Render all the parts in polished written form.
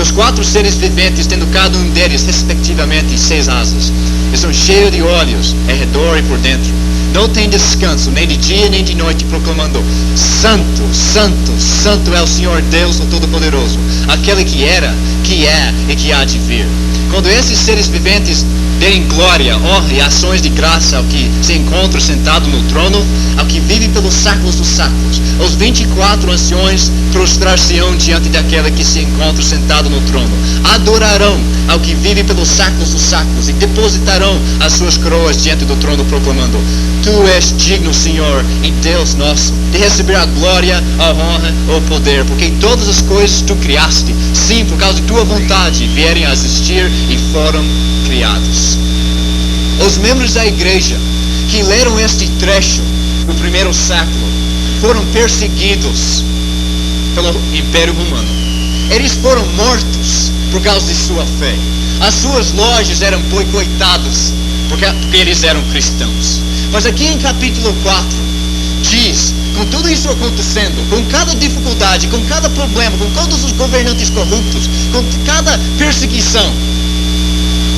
os 4 seres viventes, tendo cada um deles, respectivamente, 6 asas. Estão cheios de olhos, ao redor e por dentro. Não tem descanso, nem de dia nem de noite, proclamando: Santo, Santo, Santo é o Senhor Deus, o Todo-Poderoso, aquele que era, que é e que há de vir. Quando esses seres viventes derem glória, honra e ações de graça ao que se encontra sentado no trono, ao que vive pelos séculos dos séculos, os 24 anciões prostrar-se-ão diante daquele que se encontra sentado no trono, adorarão ao que vive pelos séculos dos séculos e depositarão as suas coroas diante do trono, proclamando: Tu és digno, Senhor e Deus nosso, de receber a glória, a honra, o poder, porque todas as coisas tu criaste, sim, por causa de tua vontade, vierem a existir e foram criados. Os membros da igreja que leram este trecho no primeiro século foram perseguidos pelo Império Romano. Eles foram mortos por causa de sua fé. As suas lojas eram boicotadas porque eles eram cristãos. Mas aqui em capítulo 4 diz, com tudo isso acontecendo, com cada dificuldade, com cada problema, com todos os governantes corruptos, com cada perseguição,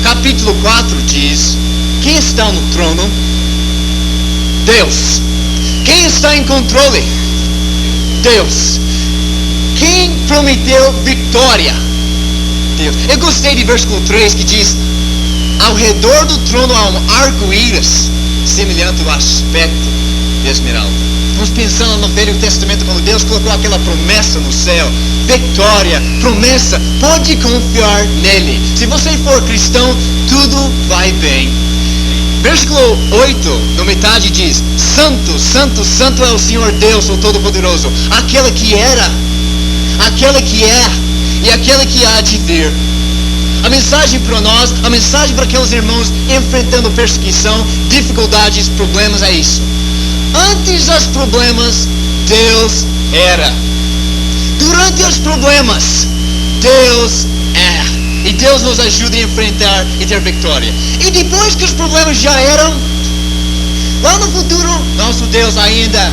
capítulo 4 diz: quem está no trono? Deus. Quem está em controle? Deus. Quem prometeu vitória? Deus. Eu gostei de versículo 3 que diz: ao redor do trono há um arco-íris semelhante ao aspecto de esmeralda. Estamos pensando no Velho Testamento, quando Deus colocou aquela promessa no céu, vitória, promessa, pode confiar nele. Se você for cristão, tudo vai bem. Versículo 8, no metade diz: Santo, Santo, Santo é o Senhor Deus, o Todo-Poderoso, aquele que era, aquele que é e aquele que há de vir. A mensagem para nós, a mensagem para aqueles irmãos enfrentando perseguição, dificuldades, problemas é isso: antes dos problemas, Deus era. Durante os problemas, Deus é. E Deus nos ajuda a enfrentar e ter vitória. E depois que os problemas já eram, lá no futuro, nosso Deus ainda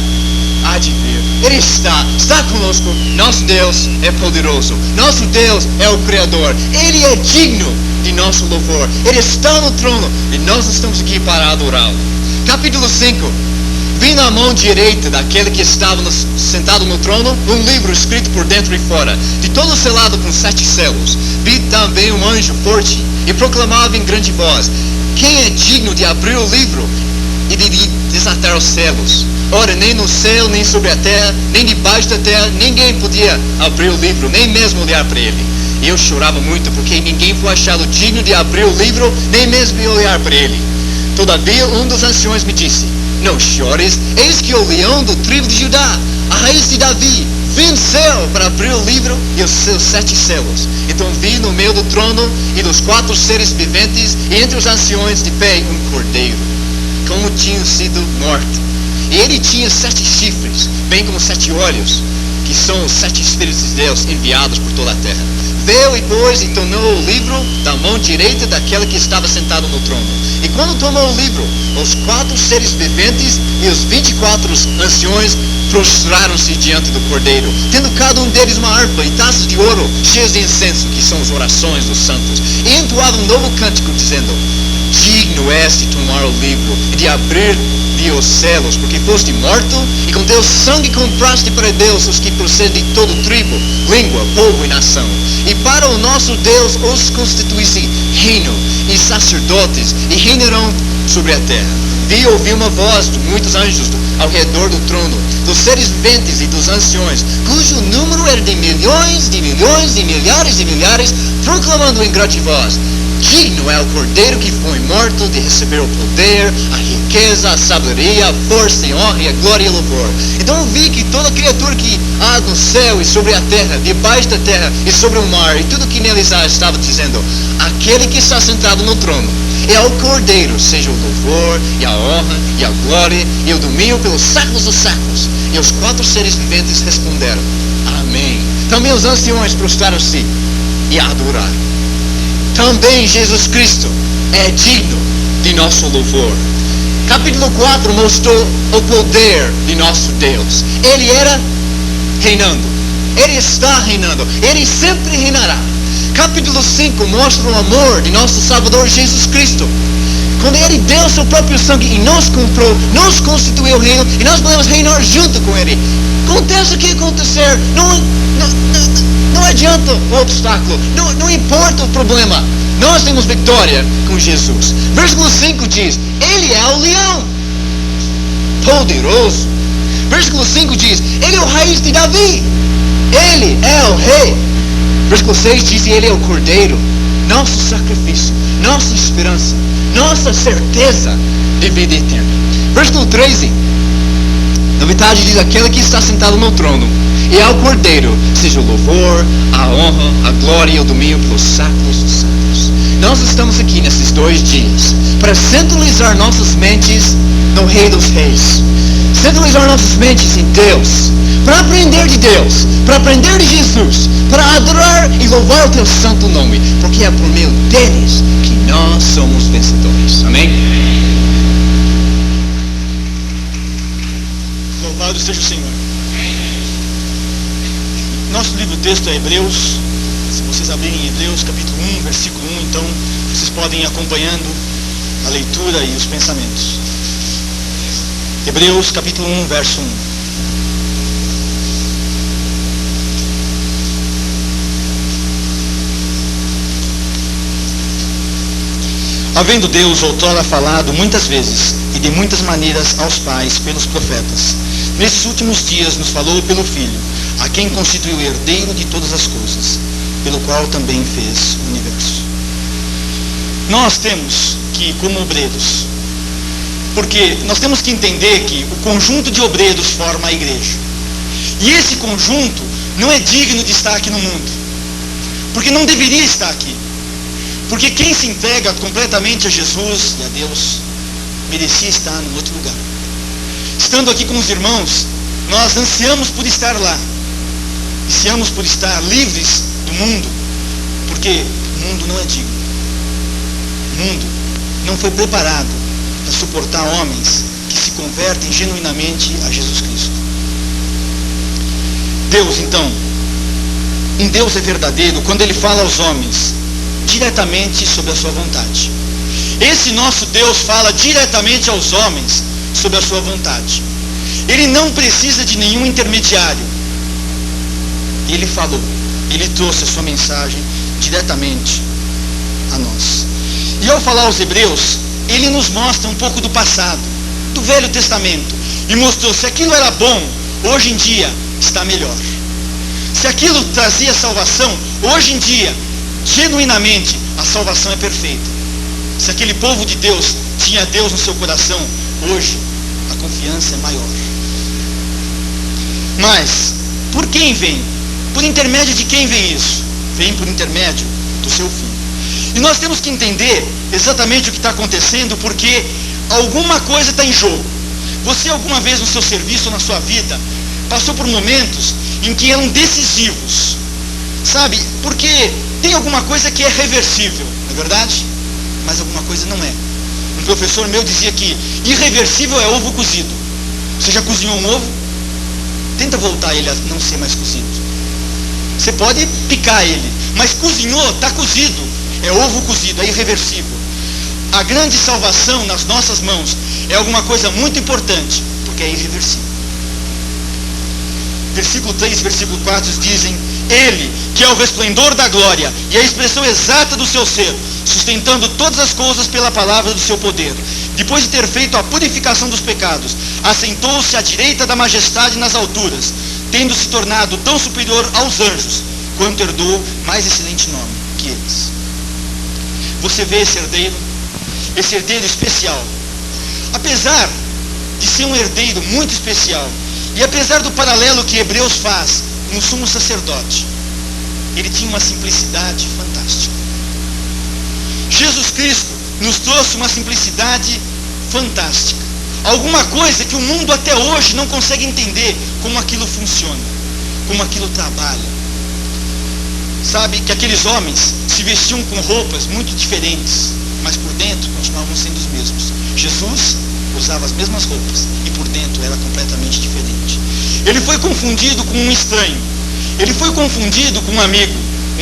há de vir. Ele está conosco. Nosso Deus é poderoso. Nosso Deus é o Criador. Ele é digno de nosso louvor. Ele está no trono e nós estamos aqui para adorá-lo. Capítulo 5. Vi na mão direita daquele que estava sentado no trono um livro escrito por dentro e fora, de todo selado com 7 selos. Vi também um anjo forte e proclamava em grande voz: quem é digno de abrir o livro e de desatar os selos? Ora, nem no céu, nem sobre a terra, nem debaixo da terra, ninguém podia abrir o livro, nem mesmo olhar para ele. E eu chorava muito, porque ninguém foi achado digno de abrir o livro, nem mesmo olhar para ele. Todavia, um dos anciões me disse: não chores, eis que o leão do tribo de Judá, a raiz de Davi, venceu para abrir o livro e os seus 7 selos. Então vi no meio do trono e dos 4 seres viventes, e entre os anciões de pé, um cordeiro, como tinha sido morto. E ele tinha 7 chifres, bem como 7 olhos, que são os 7 Espíritos de Deus enviados por toda a terra. Veio e pôs e tomou o livro da mão direita daquele que estava sentado no trono. E quando tomou o livro, os 4 seres viventes e os 24 anciões prostraram-se diante do cordeiro, tendo cada um deles uma harpa e taças de ouro cheias de incenso, que são as orações dos santos. E entoavam um novo cântico, dizendo: digno és de tomar o livro e de abrir os selos, porque foste morto, e com teu sangue compraste para Deus os que procedem de todo tribo, língua, povo e nação. E para o nosso Deus os constituísse reino e sacerdotes, e reinarão sobre a terra. Vi e ouvi uma voz de muitos anjos ao redor do trono, dos seres viventes e dos anciões, cujo número era de milhões, de milhões, de milhares, de milhares, proclamando em grande voz: digno é o cordeiro que foi morto de receber o poder, a riqueza, a sabedoria, a força, a honra, e a glória e o louvor. Então eu vi que toda criatura que há no céu e sobre a terra, debaixo da terra e sobre o mar, e tudo que neles há, estava dizendo: aquele que está sentado no trono é o cordeiro, seja o louvor, e a honra, e a glória, e o domínio pelos séculos dos séculos. E os 4 seres viventes responderam: amém. Também os anciões prostraram-se e adoraram. Também Jesus Cristo é digno de nosso louvor. Capítulo 4 mostrou o poder de nosso Deus. Ele era reinando. Ele está reinando. Ele sempre reinará. Capítulo 5 mostra o amor de nosso Salvador Jesus Cristo. Quando Ele deu seu próprio sangue e nos comprou, nos constituiu o reino, e nós podemos reinar junto com Ele. Aconteça o que acontecer, não adianta o obstáculo, não importa o problema. Nós temos vitória com Jesus. Versículo 5 diz, Ele é o leão, poderoso. Versículo 5 diz, Ele é o raiz de Davi. Ele é o rei. Versículo 6 diz, Ele é o cordeiro, nosso sacrifício, nossa esperança, nossa certeza de vida eterna. Versículo 13, na metade diz, aquele que está sentado no trono e ao cordeiro, seja o louvor, a honra, a glória e o domínio pelos séculos dos séculos. Nós estamos aqui nesses 2 dias para centralizar nossas mentes no Rei dos Reis, centralizar nossas mentes em Deus, para aprender de Deus, para aprender de Jesus, para adorar e louvar o teu santo nome, porque é por meio deles que nós somos vencedores. Amém? Louvado seja o Senhor. Nosso livro texto é Hebreus. Se vocês abrirem em Hebreus capítulo 1, versículo 1, então vocês podem ir acompanhando a leitura e os pensamentos. Hebreus capítulo 1, verso 1. Havendo Deus outrora falado muitas vezes e de muitas maneiras aos pais pelos profetas, nesses últimos dias nos falou pelo Filho, a quem constituiu herdeiro de todas as coisas, pelo qual também fez o universo. Nós temos que ir como obreiros, porque nós temos que entender que o conjunto de obreiros forma a igreja. E esse conjunto não é digno de estar aqui no mundo, porque não deveria estar aqui. Porque quem se entrega completamente a Jesus e a Deus, merecia estar em outro lugar. Estando aqui com os irmãos, nós ansiamos por estar lá. Ansiamos por estar livres do mundo, porque o mundo não é digno. O mundo não foi preparado para suportar homens que se convertem genuinamente a Jesus Cristo. Deus, então, um Deus é verdadeiro quando Ele fala aos homens diretamente sobre a sua vontade. Esse nosso Deus fala diretamente aos homens sobre a sua vontade. Ele não precisa de nenhum intermediário. Ele falou, Ele trouxe a sua mensagem diretamente a nós. E ao falar aos Hebreus, Ele nos mostra um pouco do passado, do Velho Testamento, e mostrou, se aquilo era bom, hoje em dia está melhor. Se aquilo trazia salvação, hoje em dia genuinamente, a salvação é perfeita. Se aquele povo de Deus tinha Deus no seu coração, hoje a confiança é maior. Mas, por quem vem? Por intermédio de quem vem isso? Vem por intermédio do seu Filho. E nós temos que entender exatamente o que está acontecendo, porque alguma coisa está em jogo. Você alguma vez no seu serviço ou na sua vida passou por momentos em que eram decisivos, sabe? Porque tem alguma coisa que é reversível, não é verdade? Mas alguma coisa não é. Um professor meu dizia que irreversível é ovo cozido. Você já cozinhou um ovo? Tenta voltar ele a não ser mais cozido. Você pode picar ele, mas cozinhou, está cozido. É ovo cozido, é irreversível. A grande salvação nas nossas mãos é alguma coisa muito importante, porque é irreversível. Versículo 3 e versículo 4 dizem: Ele, que é o resplendor da glória e a expressão exata do seu ser, sustentando todas as coisas pela palavra do seu poder, depois de ter feito a purificação dos pecados, assentou-se à direita da majestade nas alturas, tendo se tornado tão superior aos anjos, quanto herdou mais excelente nome que eles. Você vê esse herdeiro especial. Apesar de ser um herdeiro muito especial, e apesar do paralelo que Hebreus faz com o sumo sacerdote, ele tinha uma simplicidade fantástica. Jesus Cristo nos trouxe uma simplicidade fantástica. Alguma coisa que o mundo até hoje não consegue entender como aquilo funciona, como aquilo trabalha. Sabe que aqueles homens se vestiam com roupas muito diferentes, mas por dentro continuavam sendo os mesmos. Jesus usava as mesmas roupas e por dentro era completamente diferente. Ele foi confundido com um estranho. Ele foi confundido com um amigo,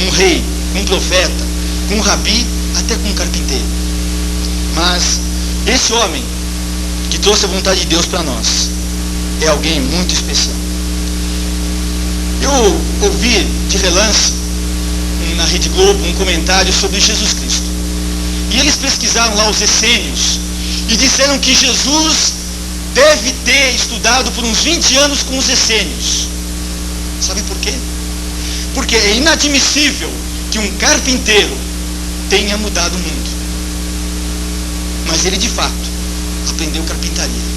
um rei, com um profeta, com um rabi, até com um carpinteiro. Mas esse homem que trouxe a vontade de Deus para nós é alguém muito especial. Eu ouvi de relance na Rede Globo um comentário sobre Jesus Cristo. E eles pesquisaram lá os essênios e disseram que Jesus deve ter estudado por uns 20 anos com os essênios. Sabe por quê? Porque é inadmissível que um carpinteiro tenha mudado o mundo. Mas ele de fato aprendeu carpintaria.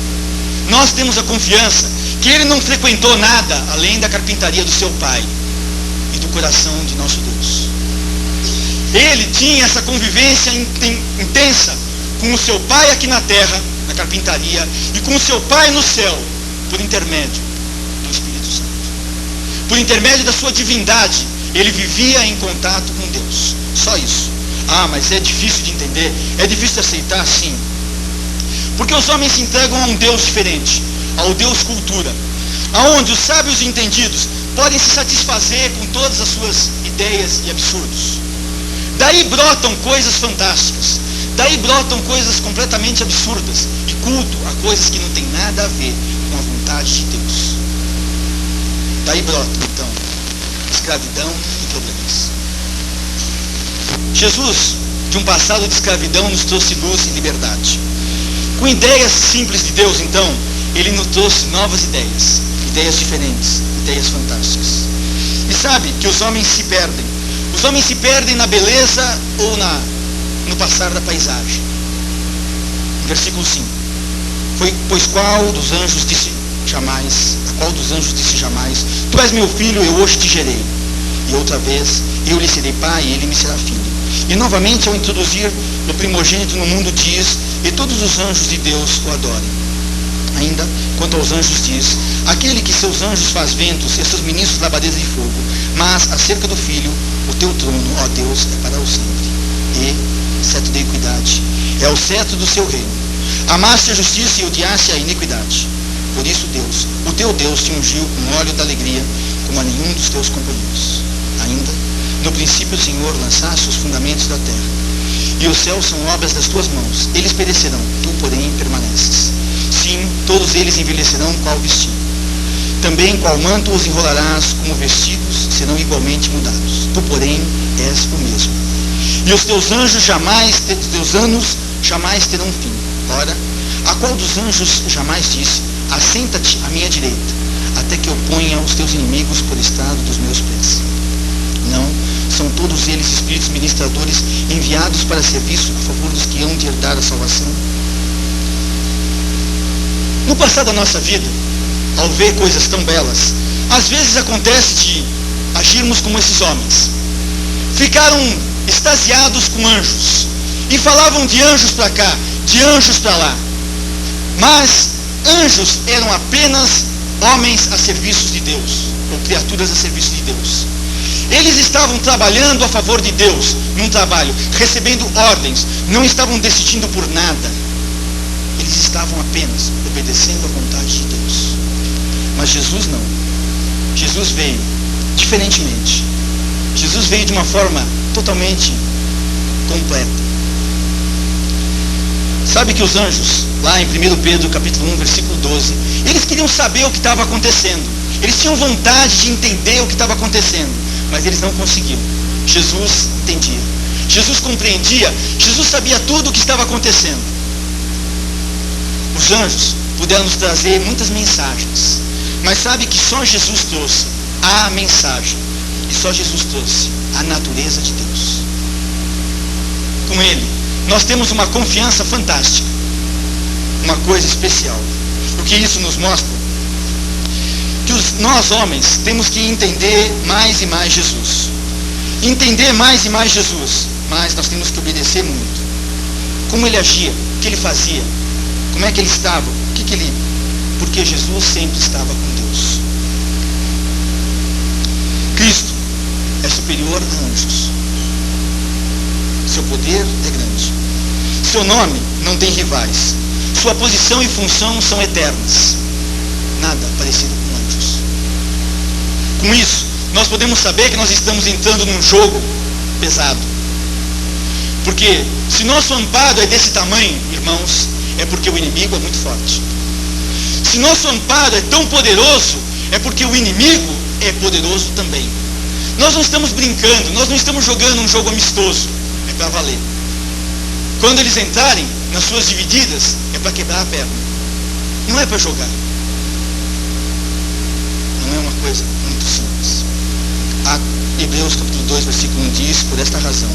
Nós temos a confiança que ele não frequentou nada além da carpintaria do seu pai e do coração de nosso Deus. Ele tinha essa convivência intensa com o seu pai aqui na terra, na carpintaria, e com o seu pai no céu, por intermédio do Espírito Santo. Por intermédio da sua divindade, ele vivia em contato com Deus. Só isso. Ah, mas é difícil de entender, é difícil de aceitar, sim. Porque os homens se entregam a um Deus diferente, ao Deus cultura, aonde os sábios e entendidos podem se satisfazer com todas as suas ideias e absurdos. Daí brotam coisas fantásticas, daí brotam coisas completamente absurdas e culto a coisas que não tem nada a ver com a vontade de Deus. Daí brotam, então, escravidão e problemas. Jesus, de um passado de escravidão, nos trouxe luz e liberdade. Com ideias simples de Deus, então, ele nos trouxe novas ideias, ideias diferentes, ideias fantásticas. E sabe que os homens se perdem. Os homens se perdem na beleza ou no passar da paisagem. Versículo 5. Pois qual dos anjos disse jamais, a qual dos anjos disse jamais, tu és meu filho, eu hoje te gerei. E outra vez, eu lhe serei pai e ele me será filho. E novamente, ao introduzir o primogênito no mundo, diz, e todos os anjos de Deus o adorem. Ainda, quanto aos anjos diz, aquele que seus anjos faz ventos e seus ministros labaredas de fogo, mas acerca do filho, o teu trono, ó Deus, é para o sempre. E, cetro de equidade, é o cetro do seu reino. Amaste a justiça e odiaste a iniquidade. Por isso Deus, o teu Deus, te ungiu com óleo da alegria, como a nenhum dos teus companheiros. Ainda, no princípio, Senhor, lançaste os fundamentos da terra. E os céus são obras das tuas mãos. Eles perecerão, tu, porém, permaneces. Sim, todos eles envelhecerão qual vestido. Também qual manto os enrolarás, como vestidos serão igualmente mudados. Tu, porém, és o mesmo. E os teus anjos teus anos jamais terão fim. Ora, a qual dos anjos jamais disse, assenta-te à minha direita, até que eu ponha os teus inimigos por estrado dos meus pés? Não, são todos eles espíritos ministradores enviados para serviço a favor dos que hão de herdar a salvação. No passar da nossa vida, ao ver coisas tão belas, às vezes acontece de agirmos como esses homens. Ficaram extasiados com anjos e falavam de anjos para cá, de anjos para lá. Mas anjos eram apenas homens a serviço de Deus, ou criaturas a serviço de Deus. Eles estavam trabalhando a favor de Deus, num trabalho, recebendo ordens, não estavam decidindo por nada. Eles estavam apenas obedecendo à vontade de Deus. Mas Jesus não. Jesus veio diferentemente. Jesus veio de uma forma totalmente completa. Sabe que os anjos, lá em 1 Pedro capítulo 1, versículo 12, eles queriam saber o que estava acontecendo. Eles tinham vontade de entender o que estava acontecendo, mas eles não conseguiam. Jesus entendia. Jesus compreendia. Jesus sabia tudo o que estava acontecendo. Os anjos puderam nos trazer muitas mensagens, mas sabe que só Jesus trouxe a mensagem, e só Jesus trouxe a natureza de Deus. Com Ele, nós temos uma confiança fantástica, uma coisa especial. O que isso nos mostra? Que nós homens temos que entender mais e mais Jesus. Entender mais e mais Jesus, mas nós temos que obedecer muito. Como Ele agia, o que Ele fazia, como é que Ele estava, porque Jesus sempre estava com Deus. Cristo é superior a anjos. Seu poder é grande. Seu nome não tem rivais. Sua posição e função são eternas. Nada parecido com anjos. Com isso, nós podemos saber que nós estamos entrando num jogo pesado. Porque se nosso amparo é desse tamanho, irmãos, é porque o inimigo é muito forte. Se nosso amparo é tão poderoso, é porque o inimigo é poderoso também. Nós não estamos brincando, nós não estamos jogando um jogo amistoso, é para valer. Quando eles entrarem nas suas divididas, é para quebrar a perna, não é para jogar. Não é uma coisa muito simples. Hebreus capítulo 2, versículo 1 diz: por esta razão,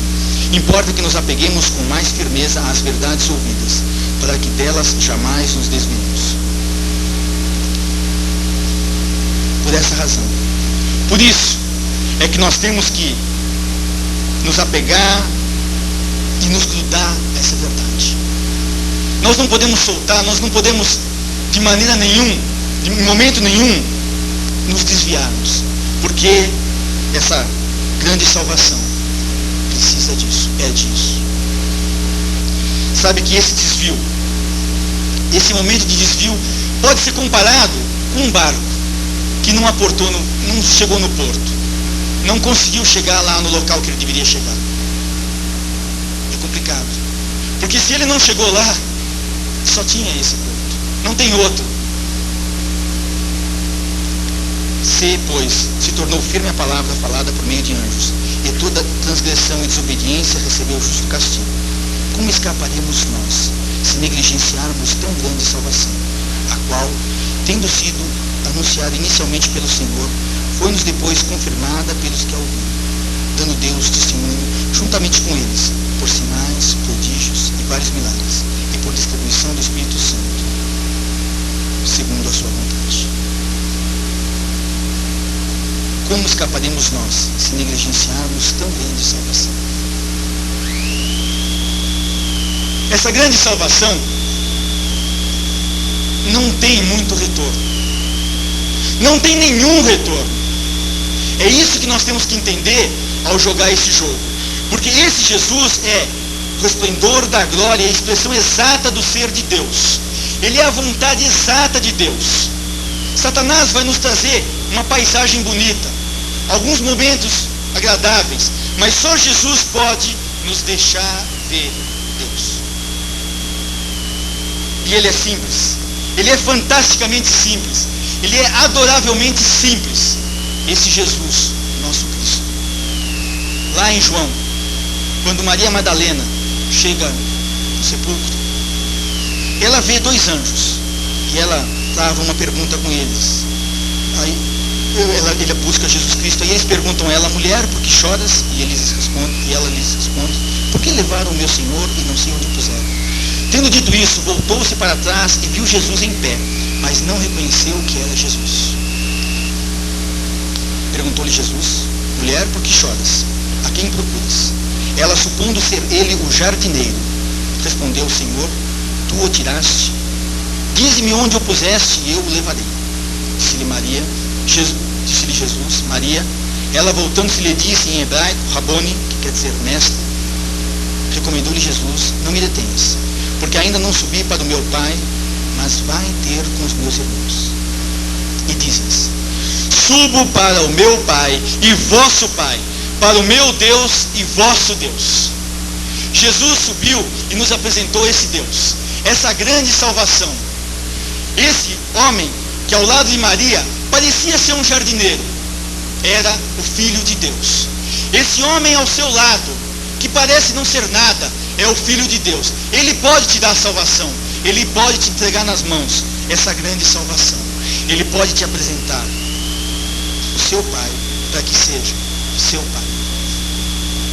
importa que nos apeguemos com mais firmeza às verdades ouvidas, para que delas jamais nos desviemos. Por essa razão. Por isso é que nós temos que nos apegar e nos grudar a essa verdade. Nós não podemos soltar, nós não podemos de maneira nenhuma, de momento nenhum, nos desviarmos, porque essa grande salvação precisa disso, pede isso. Sabe que esse desvio, esse momento de desvio, pode ser comparado com um barco que não aportou, não chegou no porto, não conseguiu chegar lá no local que ele deveria chegar. É complicado, porque se ele não chegou lá, só tinha esse porto, não tem outro. Se, pois, se tornou firme a palavra falada por meio de anjos, e toda transgressão e desobediência recebeu o justo castigo, como escaparemos nós, se negligenciarmos tão grande salvação, a qual, tendo sido anunciada inicialmente pelo Senhor, foi-nos depois confirmada pelos que a ouviram, dando Deus testemunho juntamente com eles, por sinais, prodígios e vários milagres, e por distribuição do Espírito Santo, segundo a sua vontade. Como escaparemos nós, se negligenciarmos tão grande salvação? Essa grande salvação não tem muito retorno. Não tem nenhum retorno. É isso que nós temos que entender ao jogar esse jogo. Porque esse Jesus é o resplendor da glória, a expressão exata do ser de Deus. Ele é a vontade exata de Deus. Satanás vai nos trazer uma paisagem bonita, alguns momentos agradáveis, mas só Jesus pode nos deixar ver Deus. E ele é simples, ele é fantasticamente simples, ele é adoravelmente simples, esse Jesus, nosso Cristo. Lá em João, quando Maria Madalena chega no sepulcro, ela vê dois anjos, e ela trava uma pergunta com eles. Aí ele busca Jesus Cristo, e eles perguntam a ela: mulher, por que choras? E ela lhes responde: por que levaram o meu Senhor e não sei onde o puseram? Tendo dito isso, voltou-se para trás e viu Jesus em pé, mas não reconheceu que era Jesus. Perguntou-lhe Jesus: mulher, por que choras? A quem procuras? Ela, supondo ser ele o jardineiro, respondeu: Senhor, tu o tiraste, dize-me onde o puseste e eu o levarei. Disse-lhe Jesus: Maria. Ela, voltando-se, lhe disse em hebraico, Raboni, que quer dizer mestre. Recomendou-lhe Jesus: não me detenhas, porque ainda não subi para o meu Pai, mas vai ter com os meus irmãos. E diz-lhes: subo para o meu Pai e vosso Pai, para o meu Deus e vosso Deus. Jesus subiu e nos apresentou esse Deus, essa grande salvação. Esse homem que ao lado de Maria parecia ser um jardineiro, era o Filho de Deus. Esse homem ao seu lado, que parece não ser nada, é o Filho de Deus. Ele pode te dar salvação, ele pode te entregar nas mãos essa grande salvação. Ele pode te apresentar o seu Pai, para que seja o seu Pai.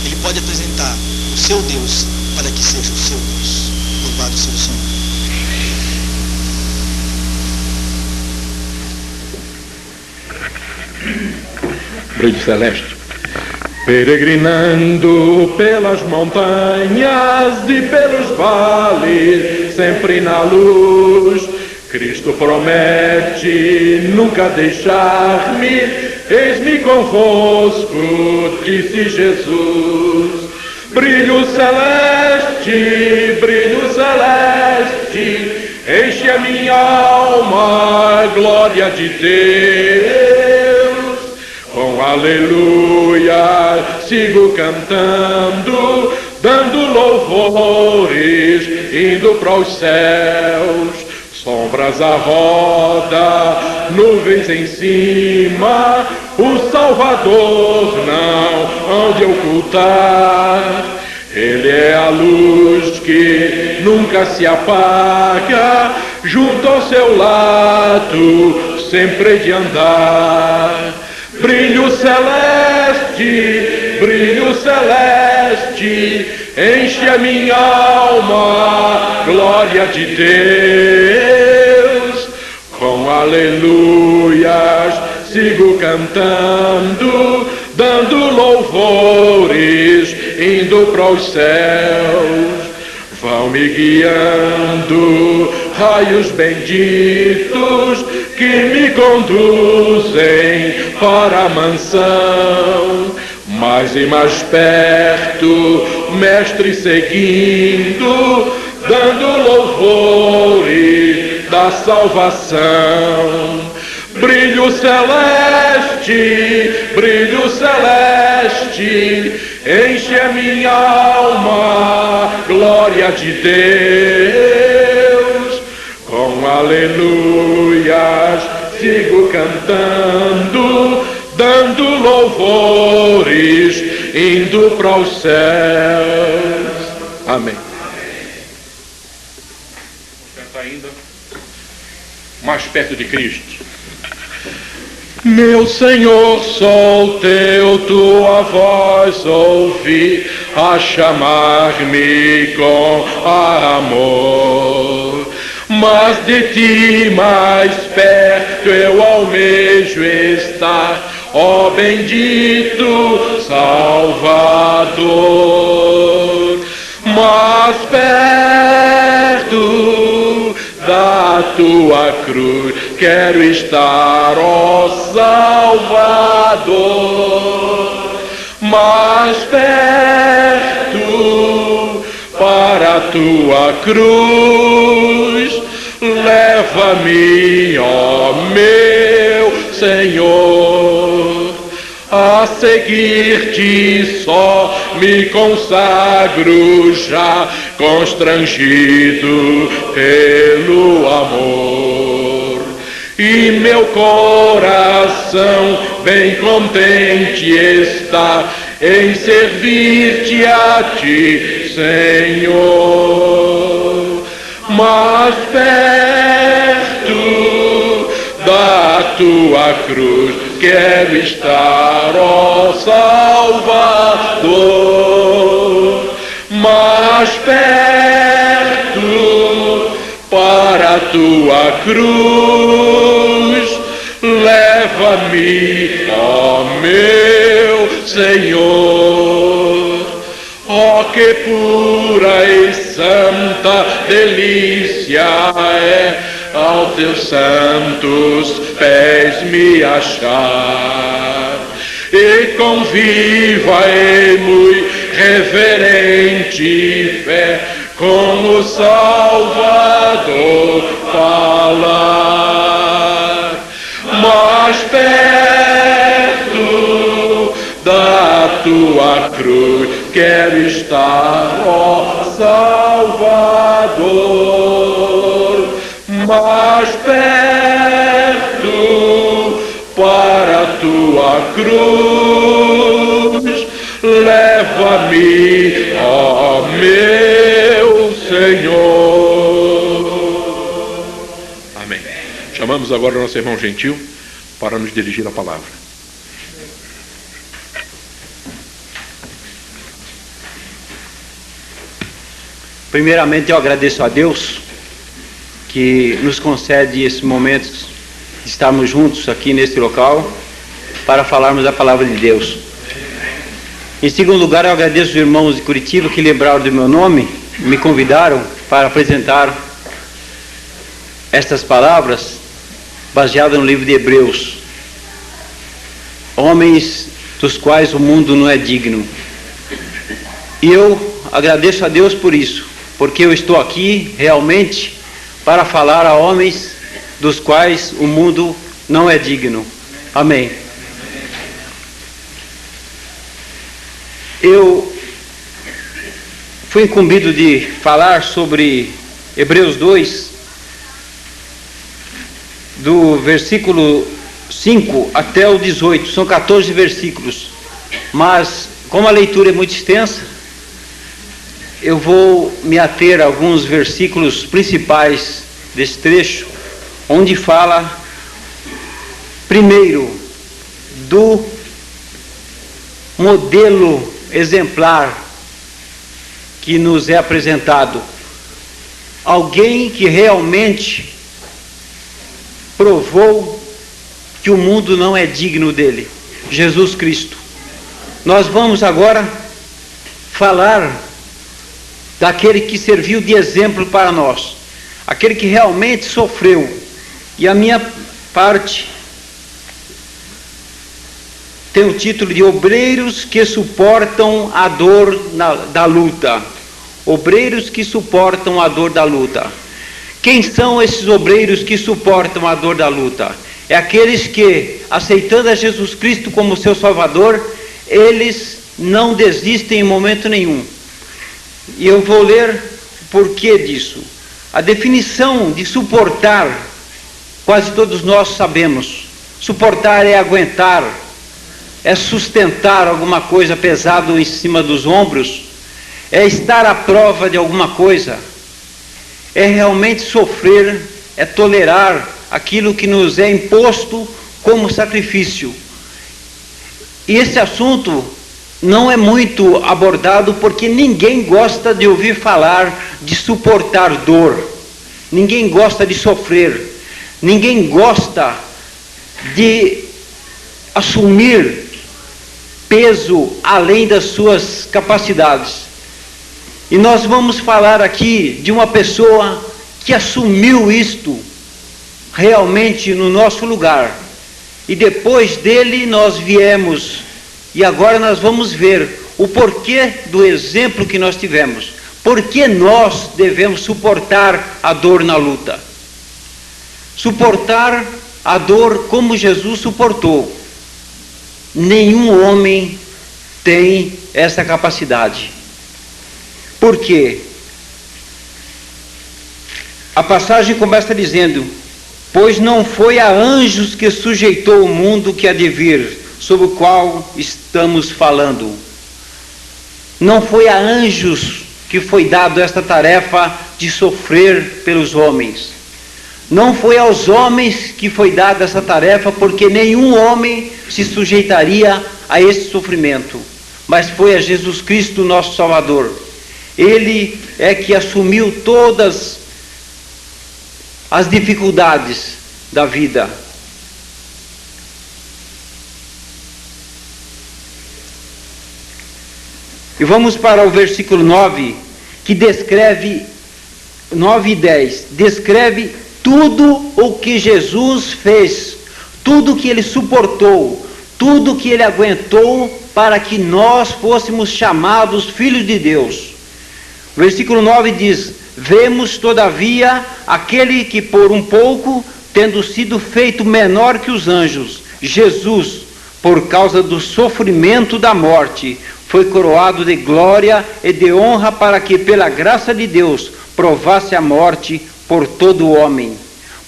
Ele pode apresentar o seu Deus, para que seja o seu Deus. Louvado seja o Senhor. Brilho celeste. Peregrinando pelas montanhas e pelos vales, sempre na luz, Cristo promete nunca deixar-me. Eis-me convosco, disse Jesus. Brilho celeste, enche a minha alma, glória de Deus. Com aleluia sigo cantando, dando louvores, indo para os céus. Sombras à roda, nuvens em cima, o Salvador não hão de ocultar. Ele é a luz que nunca se apaga, junto ao seu lado sempre de andar. Brilho celeste, enche a minha alma, glória de Deus. Com aleluias sigo cantando, dando louvores, indo para os céus. Vão me guiando raios benditos que me conduzem para a mansão. Mais e mais perto, mestre seguindo, dando louvores da salvação. Brilho celeste, enche a minha alma, glória de Deus. Com aleluias sigo cantando, dando louvores, indo para os céus. Amém. Vamos cantar ainda mais perto de Cristo. Meu Senhor, solteu tua voz, ouvi a chamar-me com amor. Mas de ti mais perto eu almejo estar, ó bendito Salvador. Mais perto da tua cruz quero estar, ó Salvador. Mais perto para a tua cruz, leva-me, ó meu Senhor. A seguir-te só me consagro já, constrangido pelo amor. E meu coração bem contente está em servir-te a ti, Senhor. Mais perto da tua cruz quero estar, ó Salvador. Mais perto para a tua cruz, leva-me, ó meu Senhor. Ó que pura e santa delícia é aos teus santos pés me achar, e com viva e muito reverente fé com o Salvador falar. Mais perto da tua cruz quero estar, ó Salvador. Mais perto para a tua cruz, leva-me, ó meu Senhor. Amém. Chamamos agora o nosso irmão Gentil para nos dirigir a palavra. Primeiramente eu agradeço a Deus que nos concede esse momento de estarmos juntos aqui neste local para falarmos a palavra de Deus. Em segundo lugar, eu agradeço os irmãos de Curitiba que lembraram do meu nome, me convidaram para apresentar estas palavras baseadas no livro de Hebreus. Homens dos quais o mundo não é digno. E eu agradeço a Deus por isso, porque eu estou aqui realmente para falar a homens dos quais o mundo não é digno. Amém. Eu fui incumbido de falar sobre Hebreus 2, do versículo 5 até o 18, são 14 versículos, mas como a leitura é muito extensa, eu vou me ater a alguns versículos principais desse trecho, onde fala primeiro do modelo exemplar que nos é apresentado. Alguém que realmente provou que o mundo não é digno dele, Jesus Cristo. Nós vamos agora falar daquele que serviu de exemplo para nós, aquele que realmente sofreu. E a minha parte tem o título de Obreiros que suportam a dor da luta. Obreiros que suportam a dor da luta. Quem são esses obreiros que suportam a dor da luta? É aqueles que, aceitando a Jesus Cristo como seu Salvador, eles não desistem em momento nenhum. E eu vou ler o porquê disso. A definição de suportar, quase todos nós sabemos. Suportar é aguentar, é sustentar alguma coisa pesado em cima dos ombros, é estar à prova de alguma coisa, é realmente sofrer, é tolerar aquilo que nos é imposto como sacrifício. E esse assunto não é muito abordado porque ninguém gosta de ouvir falar de suportar dor, ninguém gosta de sofrer, ninguém gosta de assumir peso além das suas capacidades. E nós vamos falar aqui de uma pessoa que assumiu isto realmente no nosso lugar. E depois dele nós viemos, e agora nós vamos ver o porquê do exemplo que nós tivemos. Por que nós devemos suportar a dor na luta? Suportar a dor como Jesus suportou. Nenhum homem tem essa capacidade. Por quê? A passagem começa dizendo: pois não foi a anjos que sujeitou o mundo que há de vir, sobre o qual estamos falando. Não foi a anjos que foi dado esta tarefa de sofrer pelos homens. Não foi aos homens que foi dada essa tarefa, porque nenhum homem se sujeitaria a esse sofrimento. Mas foi a Jesus Cristo, nosso Salvador. Ele é que assumiu todas as dificuldades da vida. E vamos para o versículo 9, que descreve, 9 e 10, descreve tudo o que Jesus fez, tudo que ele suportou, tudo que ele aguentou para que nós fôssemos chamados filhos de Deus. O versículo 9 diz: vemos todavia aquele que por um pouco, tendo sido feito menor que os anjos, Jesus, por causa do sofrimento da morte, foi coroado de glória e de honra, para que pela graça de Deus provasse a morte por todo o homem.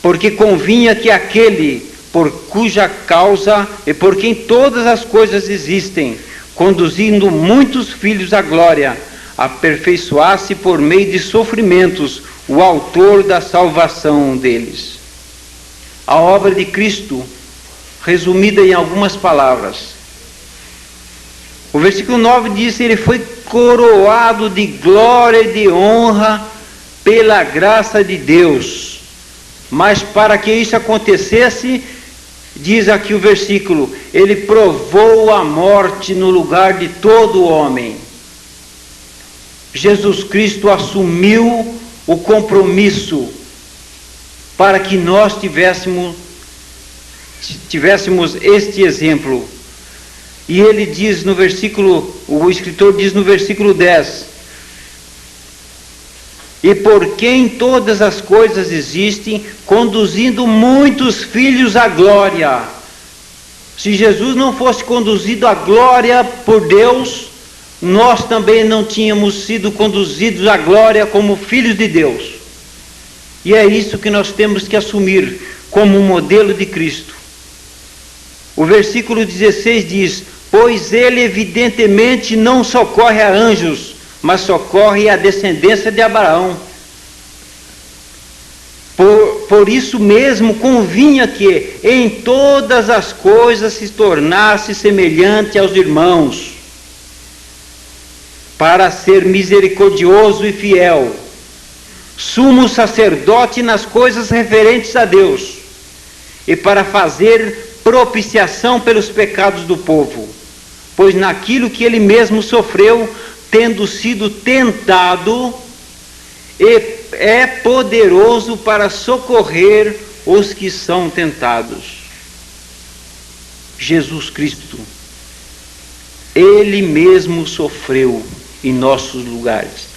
Porque convinha que aquele por cuja causa e por quem todas as coisas existem, conduzindo muitos filhos à glória, aperfeiçoasse por meio de sofrimentos o autor da salvação deles. A obra de Cristo, resumida em algumas palavras. O versículo 9 diz: ele foi coroado de glória e de honra pela graça de Deus. Mas para que isso acontecesse, diz aqui o versículo, ele provou a morte no lugar de todo homem. Jesus Cristo assumiu o compromisso para que nós tivéssemos este exemplo. E ele diz no versículo, o escritor diz no versículo 10: e por quem todas as coisas existem, conduzindo muitos filhos à glória. Se Jesus não fosse conduzido à glória por Deus, nós também não tínhamos sido conduzidos à glória como filhos de Deus. E é isso que nós temos que assumir como um modelo de Cristo. O versículo 16 diz: pois ele evidentemente não socorre a anjos, mas socorre a descendência de Abraão. Por isso mesmo convinha que em todas as coisas se tornasse semelhante aos irmãos, para ser misericordioso e fiel, sumo sacerdote nas coisas referentes a Deus, e para fazer propiciação pelos pecados do povo, pois naquilo que ele mesmo sofreu, tendo sido tentado, é poderoso para socorrer os que são tentados. Jesus Cristo, ele mesmo sofreu em nossos lugares.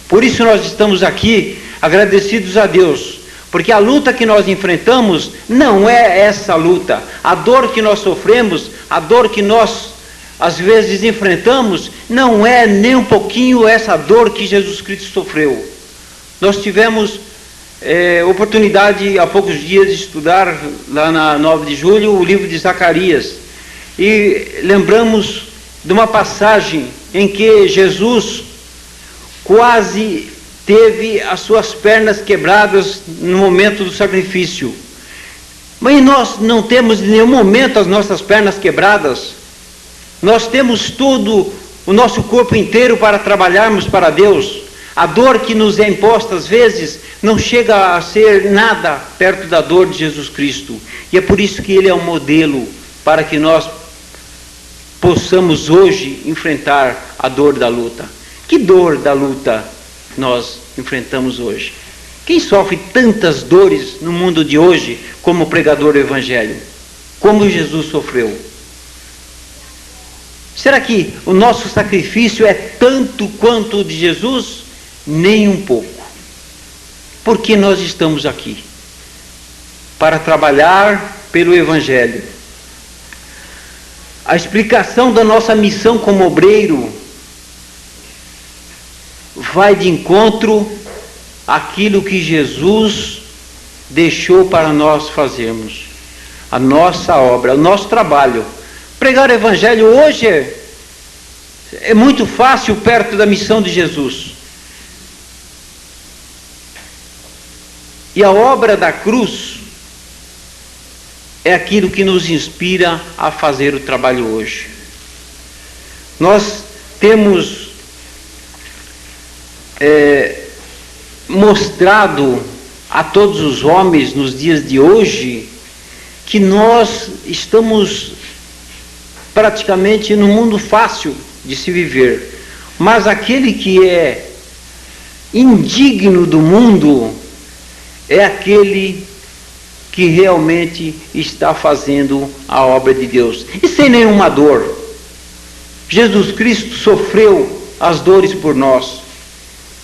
Por isso nós estamos aqui agradecidos a Deus, porque a luta que nós enfrentamos não é essa luta. A dor que nós sofremos, a dor que nós às vezes enfrentamos, não é nem um pouquinho essa dor que Jesus Cristo sofreu. Nós tivemos oportunidade há poucos dias de estudar lá na 9 de julho o livro de Zacarias, e lembramos de uma passagem em que Jesus quase teve as suas pernas quebradas no momento do sacrifício. Mas nós não temos em nenhum momento as nossas pernas quebradas. Nós temos todo o nosso corpo inteiro para trabalharmos para Deus. A dor que nos é imposta às vezes não chega a ser nada perto da dor de Jesus Cristo. E é por isso que ele é um modelo para que nós possamos hoje enfrentar a dor da luta. Que dor da luta nós enfrentamos hoje? Quem sofre tantas dores no mundo de hoje como o pregador do Evangelho? Como Jesus sofreu? Será que o nosso sacrifício é tanto quanto o de Jesus? Nem um pouco. Porque nós estamos aqui para trabalhar pelo Evangelho. A explicação da nossa missão como obreiro vai de encontro àquilo que Jesus deixou para nós fazermos. A nossa obra, o nosso trabalho. Pregar o Evangelho hoje é muito fácil perto da missão de Jesus. E a obra da cruz é aquilo que nos inspira a fazer o trabalho hoje. Nós temos mostrado a todos os homens nos dias de hoje que nós estamos praticamente num mundo fácil de se viver, mas aquele que é indigno do mundo é aquele que realmente está fazendo a obra de Deus, e sem nenhuma dor. Jesus Cristo sofreu as dores por nós,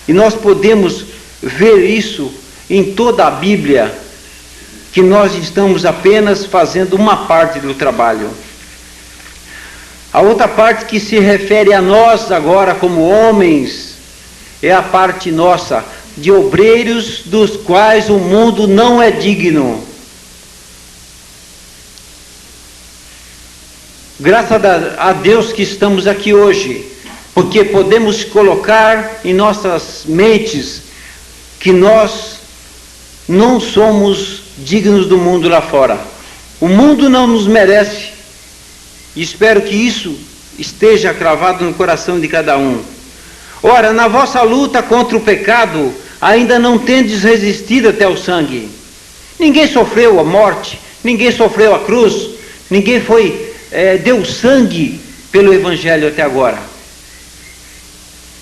e nós podemos ver isso em toda a Bíblia, que nós estamos apenas fazendo uma parte do trabalho. A outra parte que se refere a nós agora como homens, é a parte nossa, de obreiros dos quais o mundo não é digno. Graças a Deus que estamos aqui hoje, porque podemos colocar em nossas mentes que nós não somos dignos do mundo lá fora. O mundo não nos merece, e espero que isso esteja cravado no coração de cada um. Ora, na vossa luta contra o pecado, ainda não tendes resistido até o sangue. Ninguém sofreu a morte, ninguém sofreu a cruz, ninguém deu sangue pelo Evangelho até agora.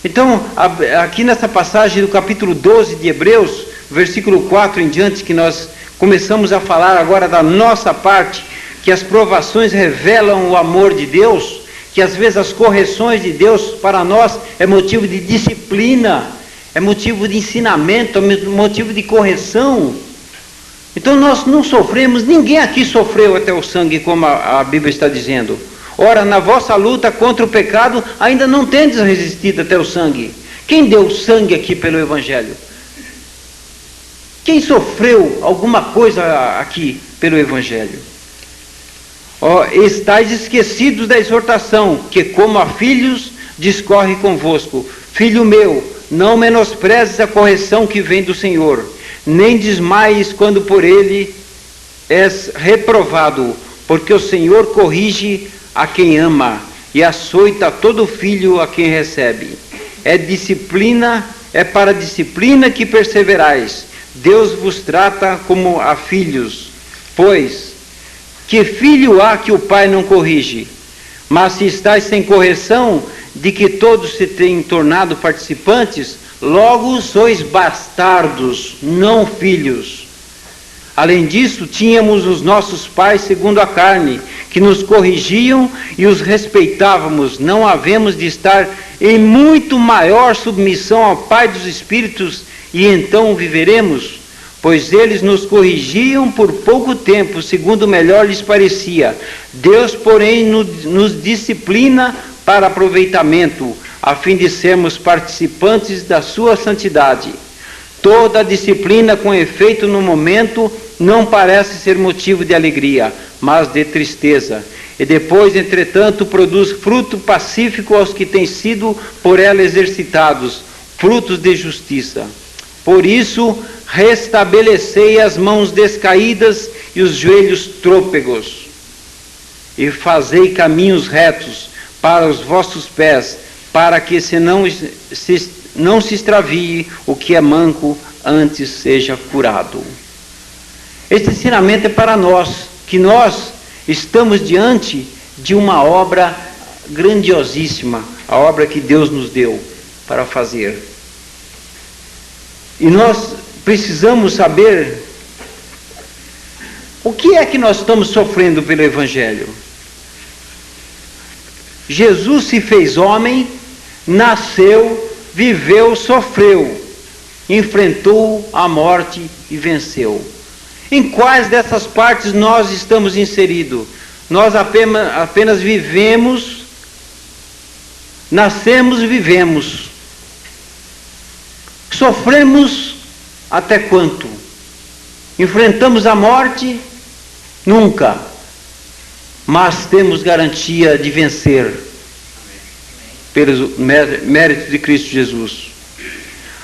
Então, aqui nessa passagem do capítulo 12 de Hebreus, versículo 4 em diante, que nós começamos a falar agora da nossa parte, que as provações revelam o amor de Deus, que às vezes as correções de Deus para nós é motivo de disciplina, é motivo de ensinamento, é motivo de correção. Então nós não sofremos, ninguém aqui sofreu até o sangue, como a Bíblia está dizendo. Ora, na vossa luta contra o pecado, ainda não tendes resistido até o sangue. Quem deu sangue aqui pelo Evangelho? Quem sofreu alguma coisa aqui pelo Evangelho? Estais esquecidos da exortação, que como a filhos discorre convosco. Filho meu, não menosprezes a correção que vem do Senhor, nem desmaies quando por ele és reprovado, porque o Senhor corrige a quem ama e açoita todo filho a quem recebe. É para a disciplina que perseverais. Deus vos trata como a filhos. Pois, que filho há que o pai não corrige? Mas se estáis sem correção, de que todos se têm tornado participantes, logo sois bastardos, não filhos. Além disso, tínhamos os nossos pais segundo a carne, que nos corrigiam e os respeitávamos. Não havemos de estar em muito maior submissão ao Pai dos Espíritos, e então viveremos? Pois eles nos corrigiam por pouco tempo, segundo melhor lhes parecia. Deus, porém, nos disciplina para aproveitamento, a fim de sermos participantes da sua santidade. Toda a disciplina com efeito no momento não parece ser motivo de alegria, mas de tristeza. E depois, entretanto, produz fruto pacífico aos que têm sido por ela exercitados, frutos de justiça. Por isso, restabelecei as mãos descaídas e os joelhos trôpegos, e fazei caminhos retos para os vossos pés, para que não se extravie o que é manco, antes seja curado. Este ensinamento é para nós, que nós estamos diante de uma obra grandiosíssima, a obra que Deus nos deu para fazer. E nós precisamos saber o que é que nós estamos sofrendo pelo Evangelho. Jesus se fez homem, nasceu, viveu, sofreu, enfrentou a morte e venceu. Em quais dessas partes nós estamos inseridos? Nós apenas vivemos, nascemos e vivemos. Sofremos até quanto? Enfrentamos a morte? Nunca. Mas temos garantia de vencer pelos méritos de Cristo Jesus.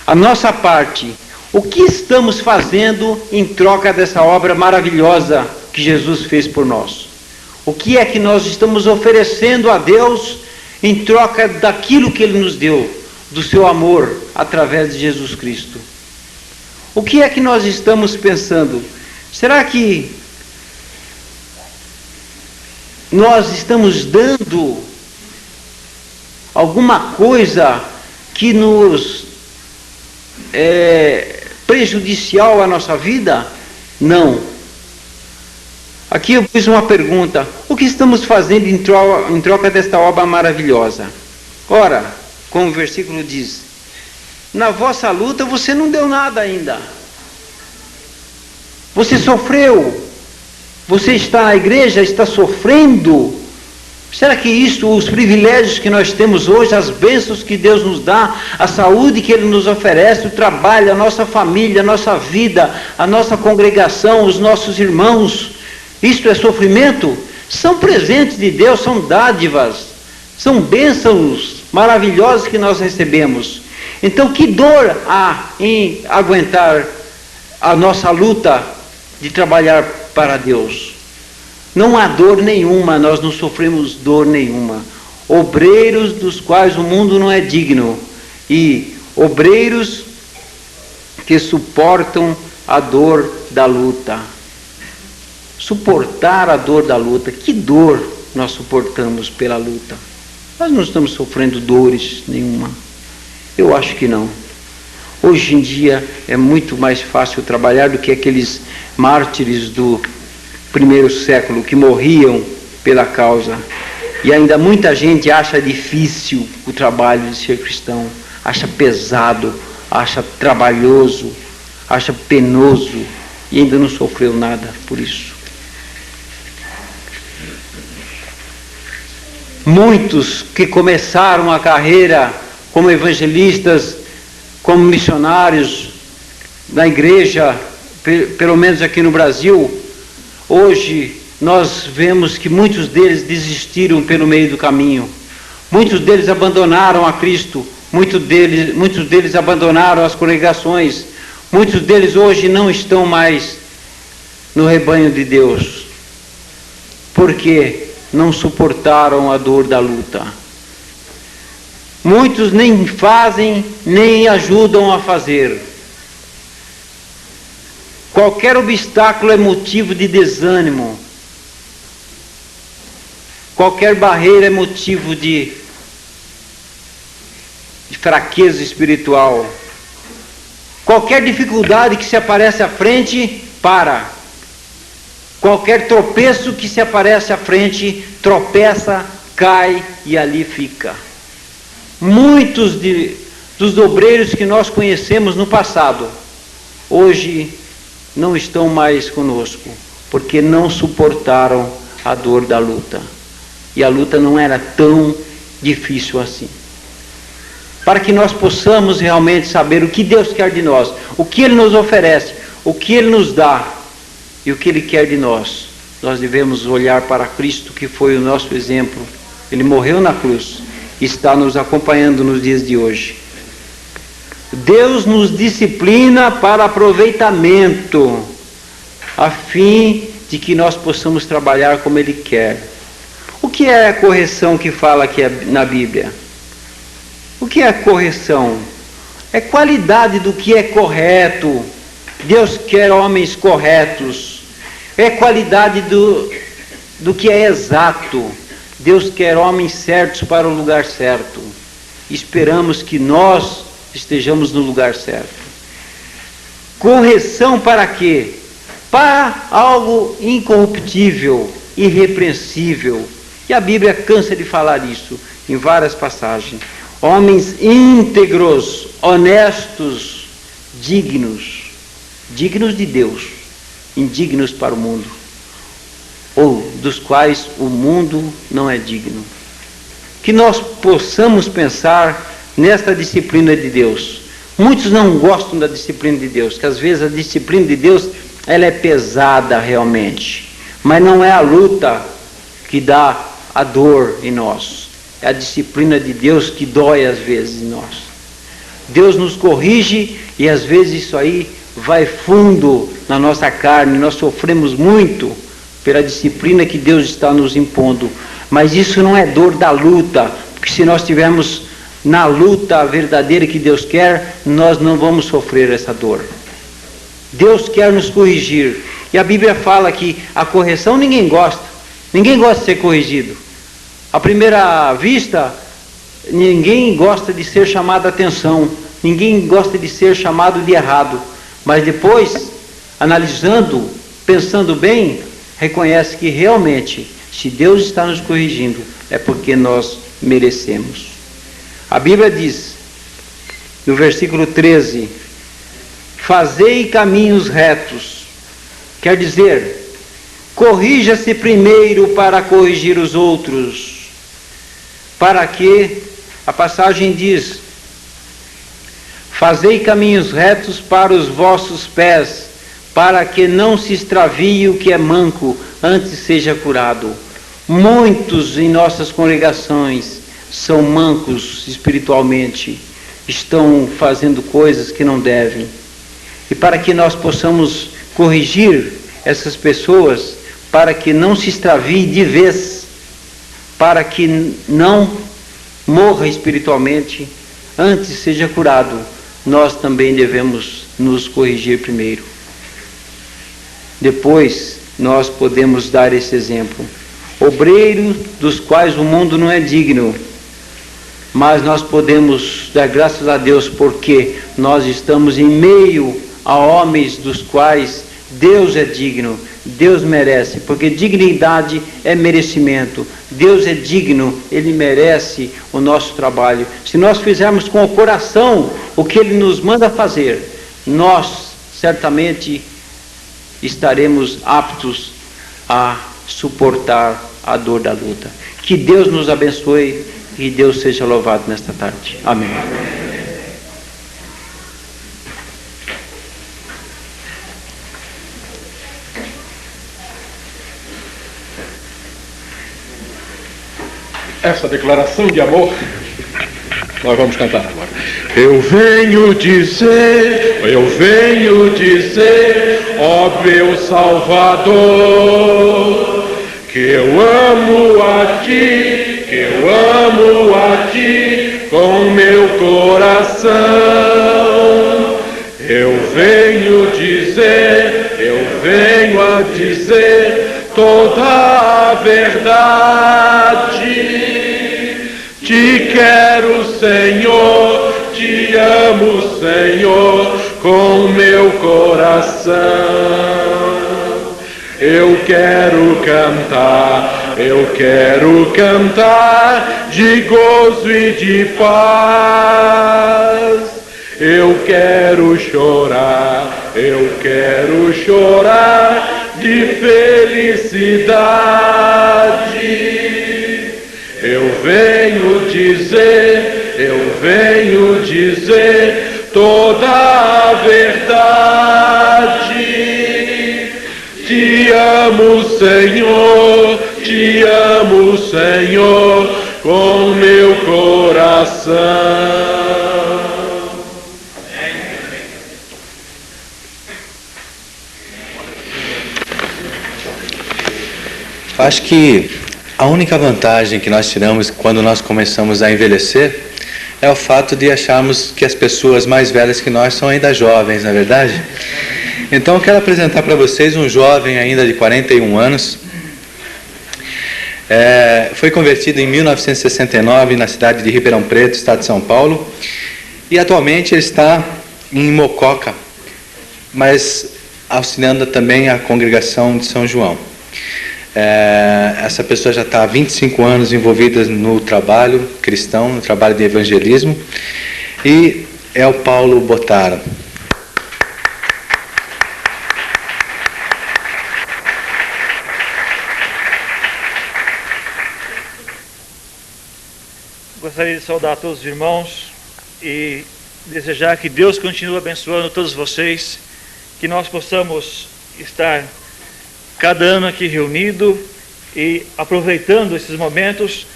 A nossa parte, o que estamos fazendo em troca dessa obra maravilhosa que Jesus fez por nós? O que é que nós estamos oferecendo a Deus em troca daquilo que Ele nos deu, do seu amor através de Jesus Cristo? O que é que nós estamos pensando? Será que nós estamos dando alguma coisa que nos é prejudicial à nossa vida? Não. Aqui eu fiz uma pergunta: o que estamos fazendo em troca desta obra maravilhosa? Ora, como o versículo diz, na vossa luta você não deu nada ainda. Você sofreu. Você está na igreja, está sofrendo. Será que isso, os privilégios que nós temos hoje, as bênçãos que Deus nos dá, a saúde que Ele nos oferece, o trabalho, a nossa família, a nossa vida, a nossa congregação, os nossos irmãos, isto é sofrimento? São presentes de Deus, são dádivas, são bênçãos maravilhosas que nós recebemos. Então, que dor há em aguentar a nossa luta de trabalhar para Deus? Não há dor nenhuma, nós não sofremos dor nenhuma. Obreiros dos quais o mundo não é digno, e obreiros que suportam a dor da luta. Suportar a dor da luta. Que dor nós suportamos pela luta? Nós não estamos sofrendo dores nenhuma. Eu acho que não. Hoje em dia é muito mais fácil trabalhar do que aqueles mártires do primeiro século que morriam pela causa. E ainda muita gente acha difícil o trabalho de ser cristão, acha pesado, acha trabalhoso, acha penoso, e ainda não sofreu nada por isso. Muitos que começaram a carreira como evangelistas, como missionários na igreja, pelo menos aqui no Brasil, hoje nós vemos que muitos deles desistiram pelo meio do caminho. Muitos deles abandonaram a Cristo, muitos deles abandonaram as congregações, muitos deles hoje não estão mais no rebanho de Deus, porque não suportaram a dor da luta. Muitos nem fazem, nem ajudam a fazer. Qualquer obstáculo é motivo de desânimo. Qualquer barreira é motivo de fraqueza espiritual. Qualquer dificuldade que se aparece à frente, para. Qualquer tropeço que se aparece à frente, tropeça, cai e ali fica. Muitos dos obreiros que nós conhecemos no passado, hoje não estão mais conosco, porque não suportaram a dor da luta. E a luta não era tão difícil assim. Para que nós possamos realmente saber o que Deus quer de nós, o que Ele nos oferece, o que Ele nos dá e o que Ele quer de nós, nós devemos olhar para Cristo, que foi o nosso exemplo. Ele morreu na cruz e está nos acompanhando nos dias de hoje. Deus nos disciplina para aproveitamento, a fim de que nós possamos trabalhar como Ele quer. O que é a correção que fala aqui na Bíblia? O que é a correção? É qualidade do que é correto. Deus quer homens corretos. É qualidade do que é exato. Deus quer homens certos para o lugar certo. Esperamos que nós estejamos no lugar certo. Correção para quê? Para algo incorruptível, irrepreensível. E a Bíblia cansa de falar isso em várias passagens. Homens íntegros, honestos, dignos de Deus, indignos para o mundo, ou dos quais o mundo não é digno. Que nós possamos pensar nesta disciplina de Deus. Muitos não gostam da disciplina de Deus, que às vezes a disciplina de Deus ela é pesada realmente, mas não é a luta que dá a dor em nós. É a disciplina de Deus que dói às vezes em nós. Deus nos corrige e às vezes isso aí vai fundo na nossa carne. Nós sofremos muito pela disciplina que Deus está nos impondo. Mas isso não é dor da luta, porque se nós estivermos na luta verdadeira que Deus quer, nós não vamos sofrer essa dor. Deus quer nos corrigir. E a Bíblia fala que a correção ninguém gosta. Ninguém gosta de ser corrigido. À primeira vista, ninguém gosta de ser chamado a atenção, ninguém gosta de ser chamado de errado, mas depois, analisando, pensando bem, reconhece que realmente, se Deus está nos corrigindo, é porque nós merecemos. A Bíblia diz, no versículo 13, fazei caminhos retos, quer dizer, corrija-se primeiro para corrigir os outros. Para que, a passagem diz, fazei caminhos retos para os vossos pés, para que não se extravie o que é manco, antes seja curado. Muitos em nossas congregações são mancos espiritualmente, estão fazendo coisas que não devem. E para que nós possamos corrigir essas pessoas, para que não se extravie de vez, para que não morra espiritualmente, antes seja curado, nós também devemos nos corrigir primeiro. Depois, nós podemos dar esse exemplo. Obreiros dos quais o mundo não é digno, mas nós podemos dar graças a Deus porque nós estamos em meio a homens dos quais Deus é digno, Deus merece, porque dignidade é merecimento. Deus é digno, Ele merece o nosso trabalho. Se nós fizermos com o coração o que Ele nos manda fazer, nós certamente estaremos aptos a suportar a dor da luta. Que Deus nos abençoe e Deus seja louvado nesta tarde. Amém. Essa declaração de amor, nós vamos cantar agora. Eu venho dizer, ó meu Salvador, que eu amo a ti com meu coração. Eu venho a dizer toda a verdade. Te quero, Senhor, te amo, Senhor, com meu coração. Eu quero cantar de gozo e de paz. Eu quero chorar de felicidade. Eu venho dizer toda a verdade. Te amo, Senhor, com meu coração. Acho que a única vantagem que nós tiramos quando nós começamos a envelhecer é o fato de acharmos que as pessoas mais velhas que nós são ainda jovens, não é verdade? Então eu quero apresentar para vocês um jovem ainda de 41 anos. Foi convertido em 1969 na cidade de Ribeirão Preto, estado de São Paulo, e atualmente ele está em Mococa, mas auxiliando também a congregação de São João. Essa pessoa já está há 25 anos envolvida no trabalho cristão, no trabalho de evangelismo, e é o Paulo Botaro. Gostaria de saudar todos os irmãos e desejar que Deus continue abençoando todos vocês, que nós possamos estar cada ano aqui reunido e aproveitando esses momentos,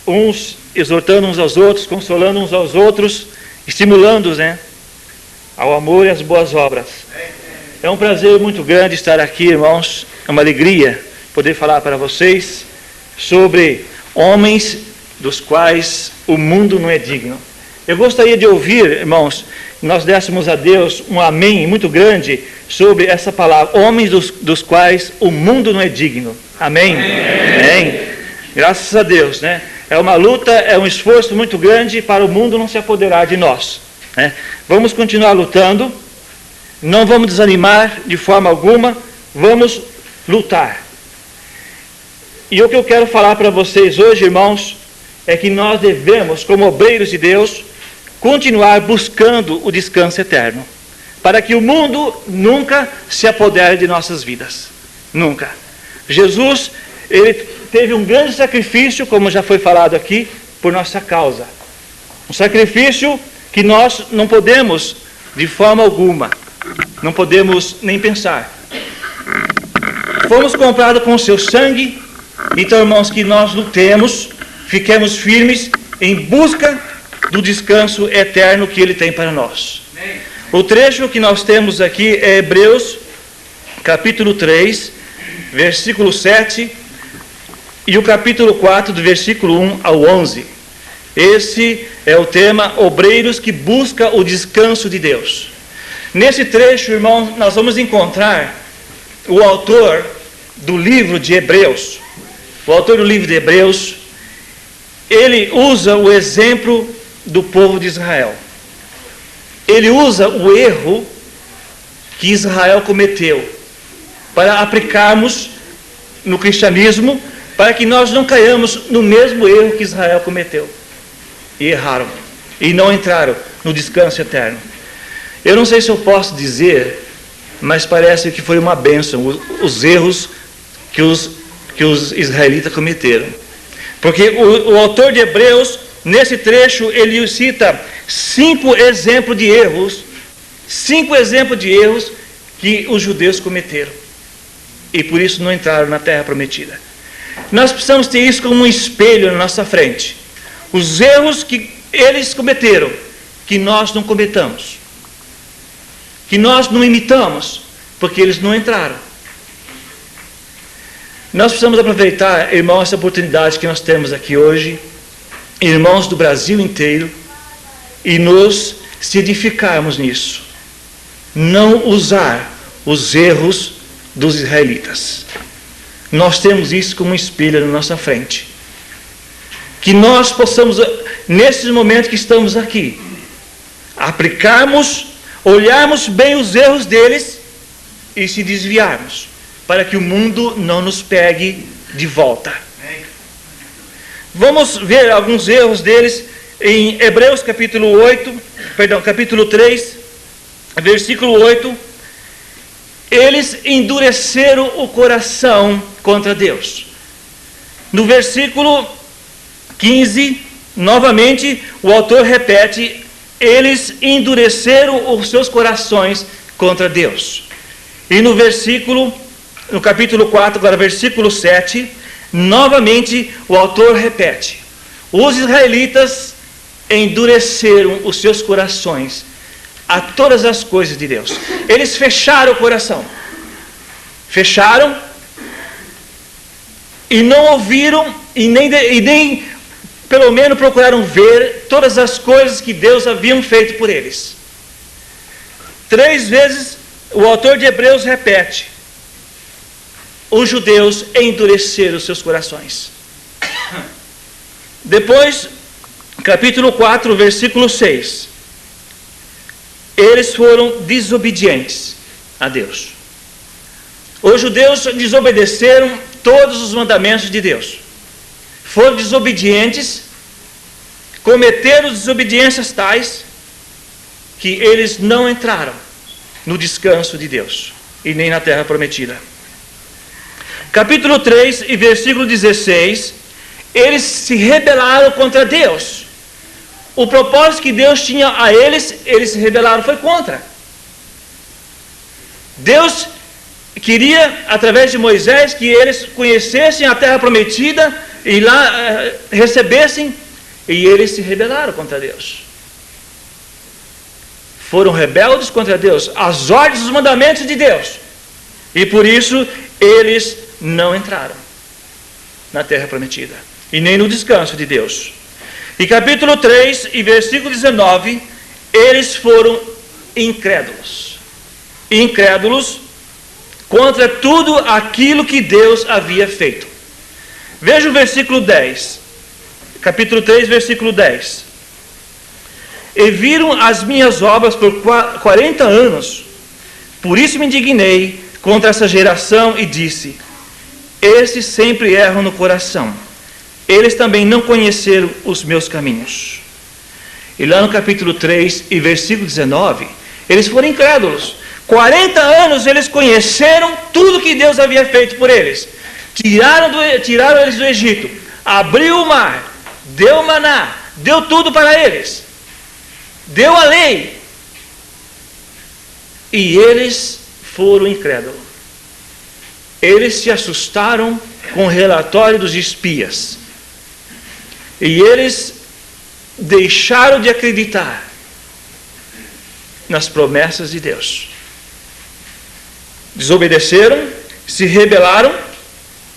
uns exortando uns aos outros, consolando uns aos outros, estimulando-os, ao amor e às boas obras. É um prazer muito grande estar aqui, irmãos, é uma alegria poder falar para vocês sobre homens dos quais o mundo não é digno. Eu gostaria de ouvir, irmãos, nós dessemos a Deus um amém muito grande sobre essa palavra, homens dos quais o mundo não é digno. Amém? Amém. Graças a Deus, É uma luta, é um esforço muito grande para o mundo não se apoderar de nós. Vamos continuar lutando, não vamos desanimar de forma alguma, vamos lutar. E o que eu quero falar para vocês hoje, irmãos, é que nós devemos, como obreiros de Deus, continuar buscando o descanso eterno, para que o mundo nunca se apodere de nossas vidas. Nunca. Jesus, ele teve um grande sacrifício, como já foi falado aqui, por nossa causa. Um sacrifício que nós não podemos, de forma alguma, não podemos nem pensar. Fomos comprados com o seu sangue, então, irmãos, que nós lutemos, fiquemos firmes em busca do descanso eterno que ele tem para nós. O trecho que nós temos aqui é Hebreus, capítulo 3, versículo 7, e o capítulo 4, do versículo 1 ao 11. Esse é o tema, obreiros que buscam o descanso de Deus. Nesse trecho, irmão, nós vamos encontrar o autor do livro de Hebreus. O autor do livro de Hebreus, ele usa o exemplo do povo de Israel. Ele usa o erro que Israel cometeu para aplicarmos no cristianismo, para que nós não caiamos no mesmo erro que Israel cometeu. E erraram, e não entraram no descanso eterno. Eu não sei se eu posso dizer, mas parece que foi uma bênção os erros que os israelitas cometeram. Porque o autor de Hebreus, nesse trecho, ele cita 5 exemplos de erros, 5 exemplos de erros que os judeus cometeram. E por isso não entraram na terra prometida. Nós precisamos ter isso como um espelho na nossa frente. Os erros que eles cometeram, que nós não cometamos. Que nós não imitamos, porque eles não entraram. Nós precisamos aproveitar, irmãos, essa oportunidade que nós temos aqui hoje, irmãos do Brasil inteiro, e nos se edificarmos nisso. Não usar os erros dos israelitas. Nós temos isso como um espelho na nossa frente. Que nós possamos, nesses momentos que estamos aqui, aplicarmos, olharmos bem os erros deles e se desviarmos, para que o mundo não nos pegue de volta. Vamos ver alguns erros deles em Hebreus capítulo 3, versículo 8. Eles endureceram o coração contra Deus. No versículo 15, novamente, o autor repete: eles endureceram os seus corações contra Deus. E no capítulo 4, agora versículo 7, novamente o autor repete: os israelitas endureceram os seus corações a todas as coisas de Deus. Eles fecharam o coração. Fecharam e não ouviram e nem pelo menos procuraram ver todas as coisas que Deus havia feito por eles. 3 vezes o autor de Hebreus repete: os judeus endureceram os seus corações. Depois, capítulo 4, versículo 6. Eles foram desobedientes a Deus. Os judeus desobedeceram todos os mandamentos de Deus. Foram desobedientes, cometeram desobediências tais que eles não entraram no descanso de Deus e nem na terra prometida. Capítulo 3 e versículo 16, eles se rebelaram contra Deus. O propósito que Deus tinha a eles se rebelaram, foi contra. Deus queria, através de Moisés, que eles conhecessem a terra prometida e lá recebessem, e eles se rebelaram contra Deus. Foram rebeldes contra Deus, as ordens dos mandamentos de Deus. E por isso eles não entraram na terra prometida e nem no descanso de Deus. E capítulo 3 e versículo 19, eles foram incrédulos. Incrédulos contra tudo aquilo que Deus havia feito. Veja o versículo 10. Capítulo 3, versículo 10. E viram as minhas obras por 40 anos. Por isso me indignei contra essa geração e disse: esses sempre erram no coração. Eles também não conheceram os meus caminhos. E lá no capítulo 3 e versículo 19, eles foram incrédulos. 40 anos eles conheceram tudo que Deus havia feito por eles. Tiraram eles do Egito, abriu o mar, deu maná, deu tudo para eles, deu a lei. E eles foram incrédulos. Eles se assustaram com o relatório dos espias. E eles deixaram de acreditar nas promessas de Deus. Desobedeceram, se rebelaram,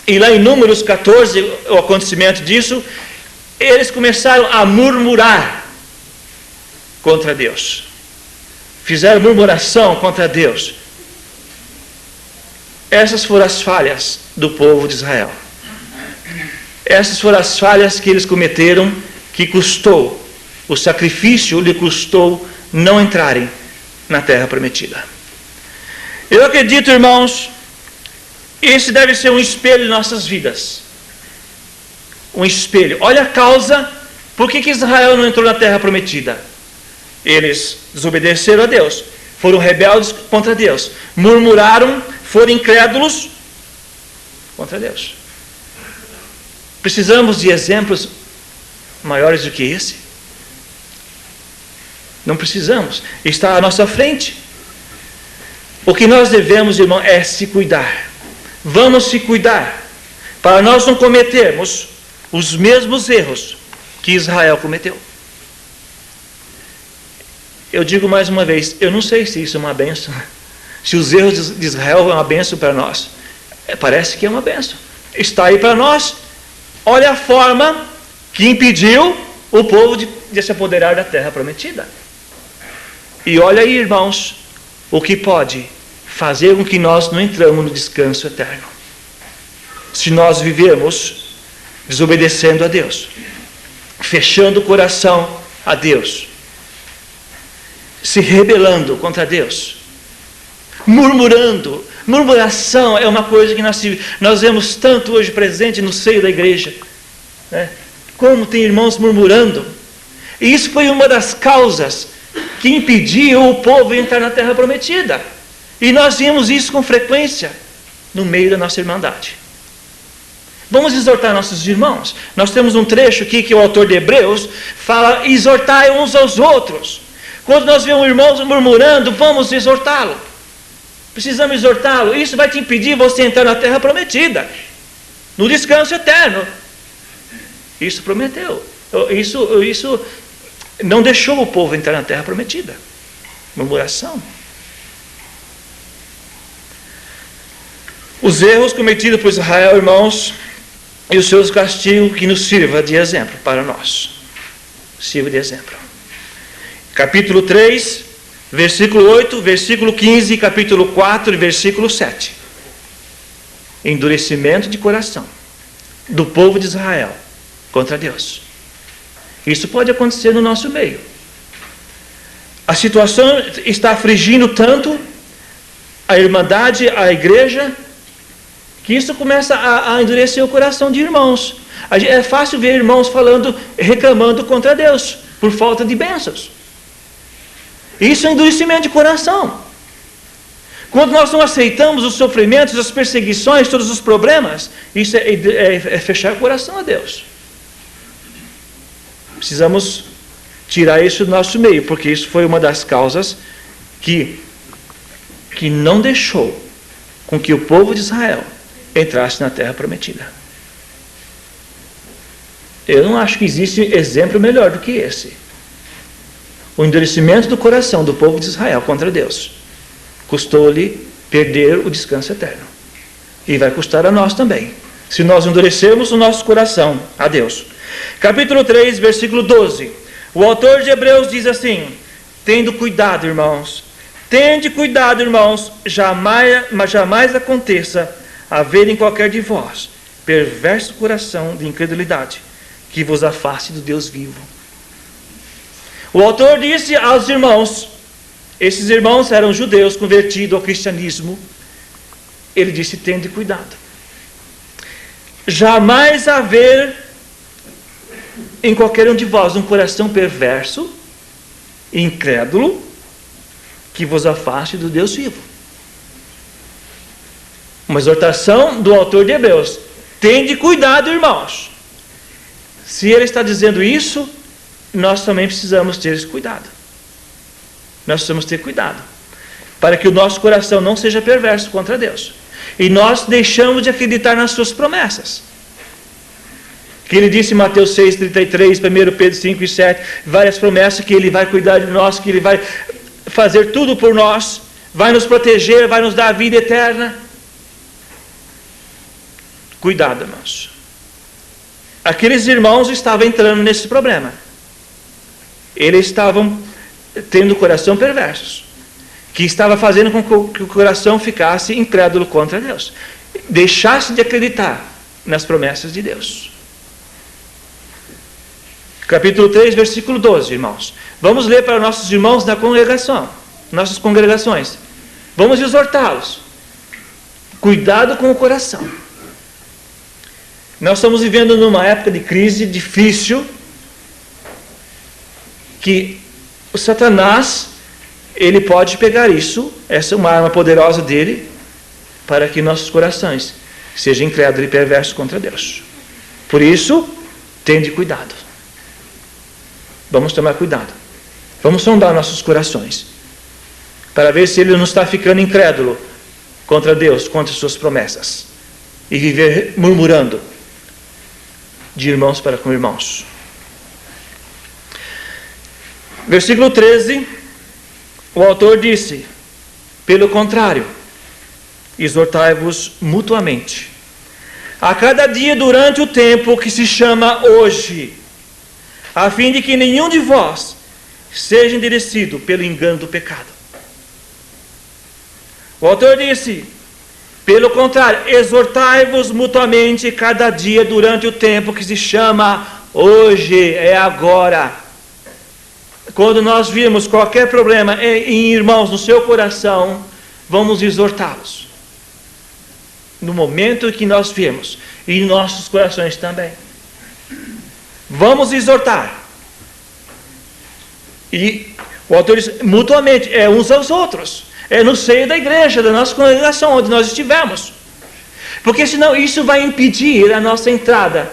e lá em Números 14, o acontecimento disso, eles começaram a murmurar contra Deus. Fizeram murmuração contra Deus. Essas foram as falhas do povo de Israel. Essas foram as falhas que eles cometeram, que custou, o sacrifício lhe custou não entrarem na terra prometida. Eu acredito, irmãos, esse deve ser um espelho em nossas vidas. Um espelho. Olha a causa, por que Israel não entrou na terra prometida? Eles desobedeceram a Deus, foram rebeldes contra Deus, murmuraram, foram incrédulos contra Deus. Precisamos de exemplos maiores do que esse? Não precisamos. Está à nossa frente. O que nós devemos, irmão, é se cuidar. Vamos se cuidar, para nós não cometermos os mesmos erros que Israel cometeu. Eu digo mais uma vez, eu não sei se isso é uma bênção. Se os erros de Israel é uma bênção para nós. Parece que é uma bênção. Está aí para nós. Olha a forma que impediu o povo de se apoderar da terra prometida. E olha aí, irmãos, o que pode fazer com que nós não entramos no descanso eterno. Se nós vivemos desobedecendo a Deus, fechando o coração a Deus, se rebelando contra Deus, murmurando. Murmuração é uma coisa que nós vemos tanto hoje presente no seio da igreja, né? Como tem irmãos murmurando. E isso foi uma das causas que impediu o povo de entrar na terra prometida. E nós vimos isso com frequência no meio da nossa irmandade. Vamos exortar nossos irmãos. Nós temos um trecho aqui que o autor de Hebreus fala: exortai uns aos outros. Quando nós vemos irmãos murmurando, vamos exortá-lo. Precisamos exortá-lo. Isso vai te impedir você entrar na terra prometida, no descanso eterno. Isso prometeu. Isso não deixou o povo entrar na terra prometida. Murmuração. Os erros cometidos por Israel, irmãos, e os seus castigos, que nos sirva de exemplo para nós. Sirva de exemplo. Capítulo 3, versículo 8, versículo 15, capítulo 4 e versículo 7. Endurecimento de coração do povo de Israel contra Deus. Isso pode acontecer no nosso meio. A situação está afligindo tanto a irmandade, a igreja, que isso começa a endurecer o coração de irmãos. É fácil ver irmãos falando, reclamando contra Deus, por falta de bênçãos. Isso é endurecimento de coração. Quando nós não aceitamos os sofrimentos, as perseguições, todos os problemas, isso é fechar o coração a Deus. Precisamos tirar isso do nosso meio, porque isso foi uma das causas que não deixou com que o povo de Israel entrasse na terra prometida. Eu não acho que existe exemplo melhor do que esse. O endurecimento do coração do povo de Israel contra Deus custou-lhe perder o descanso eterno. E vai custar a nós também, se nós endurecermos o nosso coração a Deus. Capítulo 3, versículo 12. O autor de Hebreus diz assim: tendo cuidado, irmãos, tende cuidado, irmãos, jamais aconteça haver em qualquer de vós perverso coração de incredulidade, que vos afaste do Deus vivo. O autor disse aos irmãos, esses irmãos eram judeus convertidos ao cristianismo, ele disse: tende cuidado. Jamais haver em qualquer um de vós um coração perverso, incrédulo, que vos afaste do Deus vivo. Uma exortação do autor de Hebreus: tende cuidado, irmãos. Se ele está dizendo isso, nós também precisamos ter esse cuidado. Nós precisamos ter cuidado, para que o nosso coração não seja perverso contra Deus. E nós deixamos de acreditar nas suas promessas. Que ele disse em Mateus 6,33, 1 Pedro 5 e 7, várias promessas que ele vai cuidar de nós, que ele vai fazer tudo por nós, vai nos proteger, vai nos dar a vida eterna. Cuidado, irmãos. Aqueles irmãos estavam entrando nesse problema. Eles estavam tendo o coração perverso, que estava fazendo com que o coração ficasse incrédulo contra Deus, deixasse de acreditar nas promessas de Deus. Capítulo 3, versículo 12, irmãos. Vamos ler para nossos irmãos da congregação, nossas congregações. Vamos exortá-los. Cuidado com o coração. Nós estamos vivendo numa época de crise difícil, que o Satanás, ele pode pegar isso, essa é uma arma poderosa dele, para que nossos corações sejam incrédulos e perversos contra Deus. Por isso, tende cuidado. Vamos tomar cuidado. Vamos sondar nossos corações, para ver se ele não está ficando incrédulo contra Deus, contra suas promessas, e viver murmurando de irmãos para com irmãos. Versículo 13, o autor disse: pelo contrário, exortai-vos mutuamente, a cada dia durante o tempo que se chama hoje, a fim de que nenhum de vós seja endurecido pelo engano do pecado. O autor disse: pelo contrário, exortai-vos mutuamente cada dia durante o tempo que se chama hoje, é agora. Quando nós virmos qualquer problema em irmãos no seu coração, vamos exortá-los. No momento que nós vemos, e em nossos corações também. Vamos exortar. E o autor diz, mutuamente, é uns aos outros. É no seio da igreja, da nossa congregação, onde nós estivermos. Porque senão isso vai impedir a nossa entrada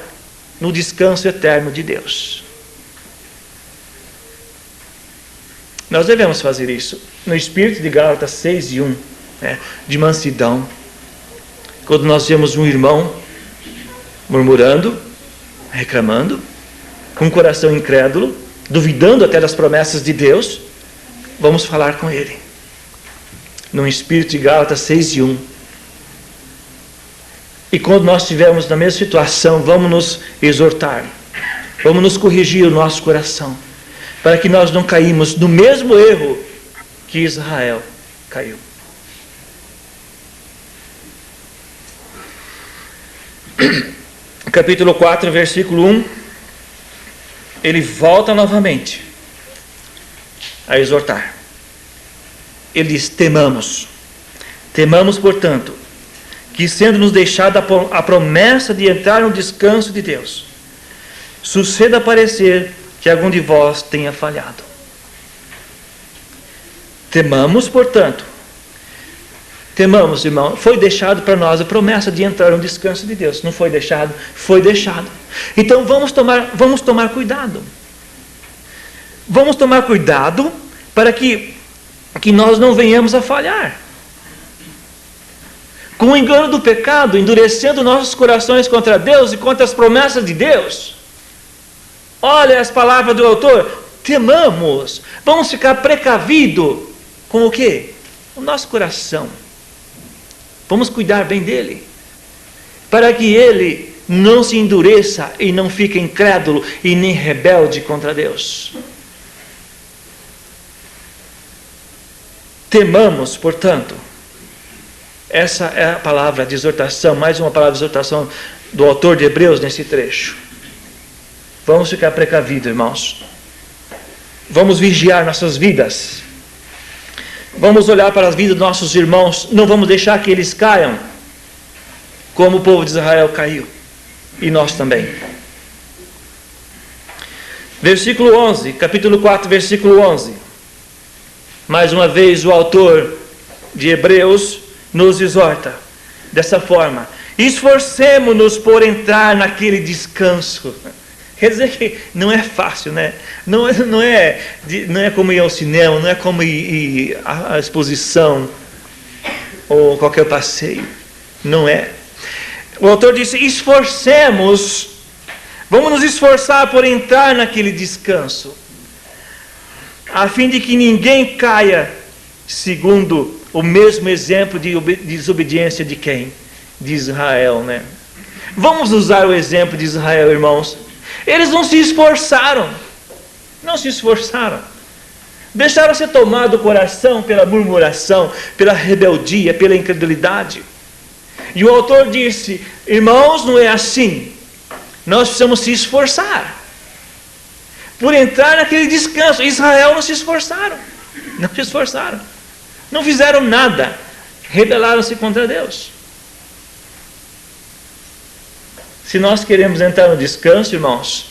no descanso eterno de Deus. Nós devemos fazer isso no espírito de Gálatas 6:1, de mansidão. Quando nós vemos um irmão murmurando, reclamando, com o coração incrédulo, duvidando até das promessas de Deus, vamos falar com ele. No espírito de Gálatas 6:1. E quando nós estivermos na mesma situação, vamos nos exortar, vamos nos corrigir o nosso coração, para que nós não caímos no mesmo erro que Israel caiu. Capítulo 4, versículo 1, ele volta novamente a exortar. Ele diz, temamos, portanto, que sendo nos deixada a promessa de entrar no descanso de Deus, suceda parecer que algum de vós tenha falhado. Temamos, portanto, irmão, foi deixado para nós a promessa de entrar no descanso de Deus. Não foi deixado? Foi deixado. Então vamos tomar cuidado. Vamos tomar cuidado para que nós não venhamos a falhar. Com o engano do pecado, endurecendo nossos corações contra Deus e contra as promessas de Deus. Olha as palavras do autor. Temamos. Vamos ficar precavidos com o quê? O nosso coração. Vamos cuidar bem dele, para que ele não se endureça e não fique incrédulo e nem rebelde contra Deus. Temamos, portanto, essa é a palavra de exortação, mais uma palavra de exortação do autor de Hebreus nesse trecho. Vamos ficar precavidos, irmãos. Vamos vigiar nossas vidas. Vamos olhar para as vidas dos nossos irmãos, não vamos deixar que eles caiam, como o povo de Israel caiu, e nós também. Versículo 11, capítulo 4, versículo 11. Mais uma vez o autor de Hebreus nos exorta dessa forma: esforcemo-nos por entrar naquele descanso. Quer dizer que não é fácil, né? Não é como ir ao cinema, não é como ir à exposição ou qualquer passeio. Não é. O autor disse, vamos nos esforçar por entrar naquele descanso, a fim de que ninguém caia segundo o mesmo exemplo de desobediência de quem? De Israel, né? Vamos usar o exemplo de Israel, irmãos. Eles não se esforçaram. Deixaram ser tomado o coração pela murmuração, pela rebeldia, pela incredulidade. E o autor disse, irmãos, não é assim. Nós precisamos se esforçar por entrar naquele descanso. Israel não se esforçaram. Não fizeram nada. Rebelaram-se contra Deus. Se nós queremos entrar no descanso, irmãos,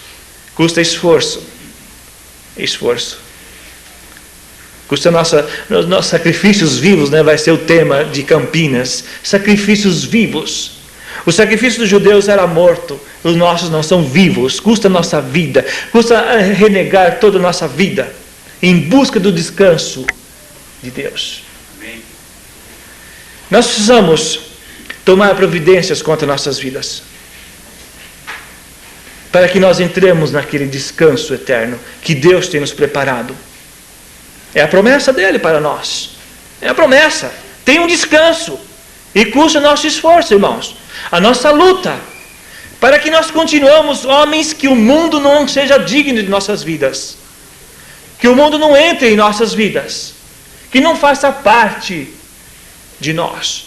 custa esforço. Custa nossos sacrifícios vivos, né? Vai ser o tema de Campinas. Sacrifícios vivos. O sacrifício dos judeus era morto, os nossos não são vivos. Custa a nossa vida, custa renegar toda a nossa vida em busca do descanso de Deus. Nós precisamos tomar providências contra nossas vidas, para que nós entremos naquele descanso eterno que Deus tem nos preparado. É a promessa dele para nós. É a promessa. Tem um descanso. E custa o nosso esforço, irmãos. A nossa luta. Para que nós continuemos homens que o mundo não seja digno de nossas vidas. Que o mundo não entre em nossas vidas. Que não faça parte de nós.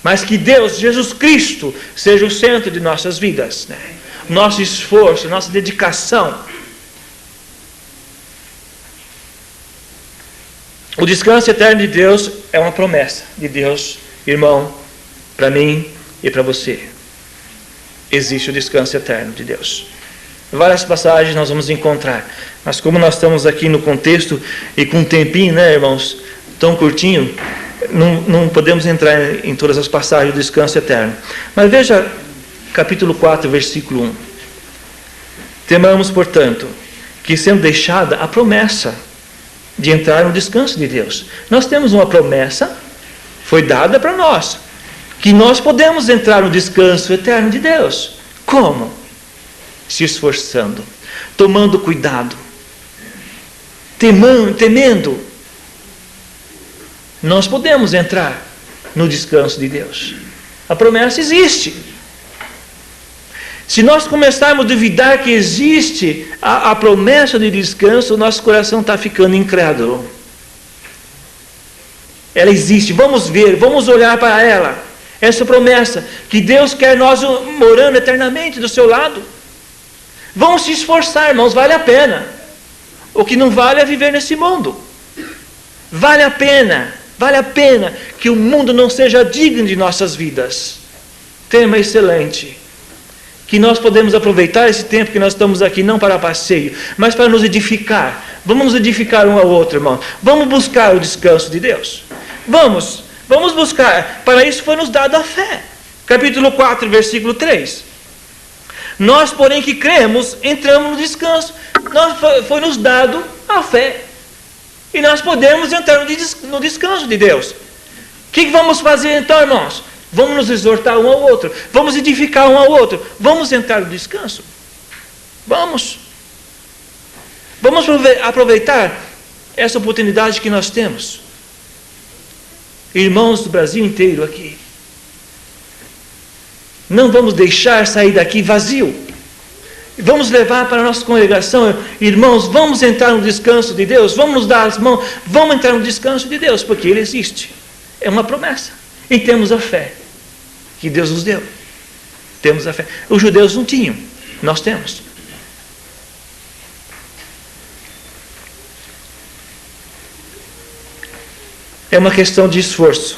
Mas que Deus, Jesus Cristo, seja o centro de nossas vidas, né? Nosso esforço, nossa dedicação. O descanso eterno de Deus é uma promessa de Deus, irmão, para mim e para você. Existe o descanso eterno de Deus. Várias passagens nós vamos encontrar. Mas como nós estamos aqui no contexto e com um tempinho, né, irmãos, tão curtinho, não podemos entrar em todas as passagens do descanso eterno. Mas veja capítulo 4, versículo 1. Temamos, portanto, que sendo deixada a promessa de entrar no descanso de Deus. Nós temos uma promessa, foi dada para nós, que nós podemos entrar no descanso eterno de Deus. Como? Se esforçando, tomando cuidado, temendo. Nós podemos entrar no descanso de Deus. A promessa existe. Se nós começarmos a duvidar que existe a promessa de descanso, o nosso coração está ficando incrédulo. Ela existe, vamos ver, vamos olhar para ela. Essa promessa, que Deus quer nós morando eternamente do seu lado. Vamos se esforçar, irmãos, vale a pena. O que não vale é viver nesse mundo. Vale a pena que o mundo não seja digno de nossas vidas. Tema excelente. Que nós podemos aproveitar esse tempo que nós estamos aqui, não para passeio, mas para nos edificar. Vamos nos edificar um ao outro, irmão. Vamos buscar o descanso de Deus. Vamos buscar. Para isso foi nos dado a fé. Capítulo 4, versículo 3. Nós, porém, que cremos, entramos no descanso. Foi nos dado a fé. E nós podemos entrar no descanso de Deus. O que vamos fazer então, irmãos? Vamos nos exortar um ao outro. Vamos edificar um ao outro. Vamos entrar no descanso. Vamos aproveitar essa oportunidade que nós temos. Irmãos do Brasil inteiro aqui. Não vamos deixar sair daqui vazio. Vamos levar para a nossa congregação, irmãos, vamos entrar no descanso de Deus. Vamos nos dar as mãos. Vamos entrar no descanso de Deus, porque Ele existe. É uma promessa. E temos a fé que Deus nos deu. Temos a fé. Os judeus não tinham, nós temos. É uma questão de esforço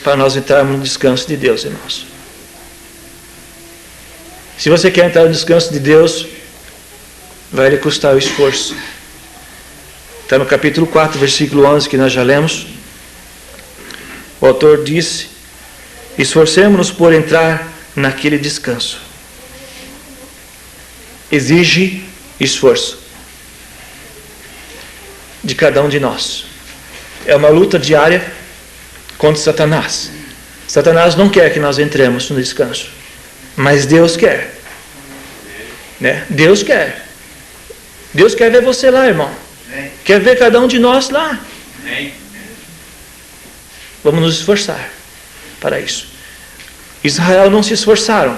para nós entrarmos no descanso de Deus, irmãos. Se você quer entrar no descanso de Deus, vai lhe custar o esforço. Está no capítulo 4, versículo 11, que nós já lemos. O autor disse: esforcemos-nos por entrar naquele descanso. Exige esforço de cada um de nós. É uma luta diária contra Satanás. Satanás não quer que nós entremos no descanso, mas Deus quer. Né? Deus quer. Deus quer ver você lá, irmão. Quer ver cada um de nós lá. Vamos nos esforçar para isso. Israel não se esforçaram.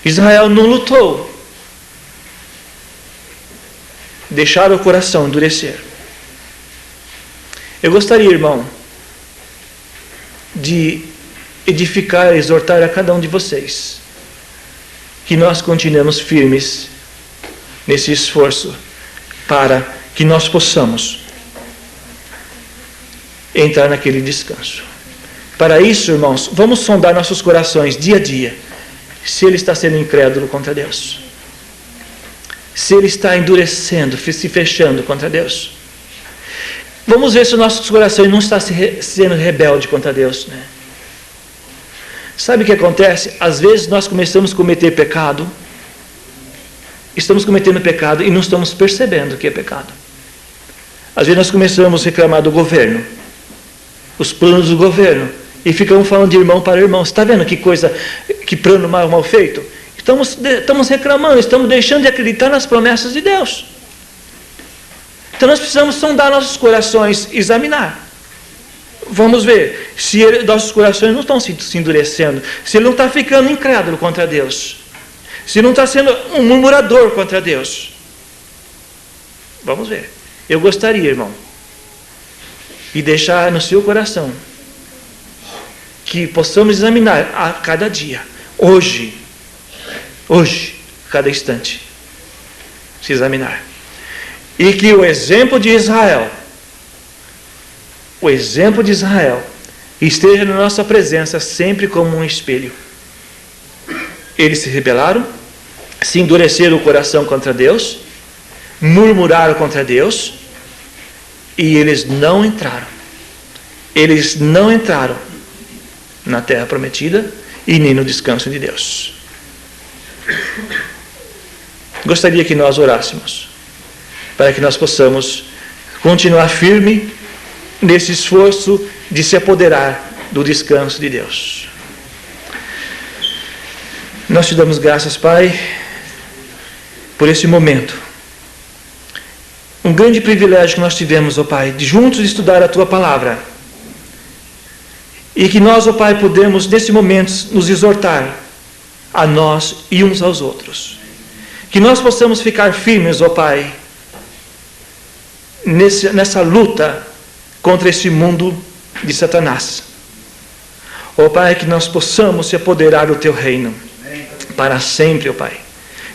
Israel não lutou. Deixaram o coração endurecer. Eu gostaria, irmão, de edificar, exortar a cada um de vocês que nós continuemos firmes nesse esforço para que nós possamos entrar naquele descanso. Para isso, irmãos, vamos sondar nossos corações dia a dia, se ele está sendo incrédulo contra Deus, se ele está endurecendo, se fechando contra Deus. Vamos ver se o nosso coração não está sendo rebelde contra Deus, né? Sabe o que acontece? Às vezes nós começamos a cometer pecado, estamos cometendo pecado e não estamos percebendo que é pecado. Às vezes nós começamos a reclamar do governo, os planos do governo, e ficamos falando de irmão para irmão. Você está vendo que coisa, que plano mal feito? Estamos reclamando, estamos deixando de acreditar nas promessas de Deus. Então nós precisamos sondar nossos corações, examinar. Vamos ver se nossos corações não estão se endurecendo, se ele não está ficando incrédulo contra Deus, se não está sendo um murmurador contra Deus. Vamos ver. Eu gostaria, irmão, de deixar no seu coração que possamos examinar a cada dia, hoje, cada instante, se examinar. E que o exemplo de Israel esteja na nossa presença sempre como um espelho. Eles se rebelaram, se endureceram o coração contra Deus, murmuraram contra Deus, e eles não entraram na terra prometida e nem no descanso de Deus. Gostaria que nós orássemos para que nós possamos continuar firme nesse esforço de se apoderar do descanso de Deus. Nós te damos graças, Pai, por esse momento. Um grande privilégio que nós tivemos, ó Pai, de juntos estudar a Tua Palavra. E que nós, ó Pai, podemos, nesse momento, nos exortar a nós e uns aos outros. Que nós possamos ficar firmes, ó Pai, nessa luta contra esse mundo de Satanás. Ó Pai, que nós possamos se apoderar do Teu reino para sempre, ó Pai.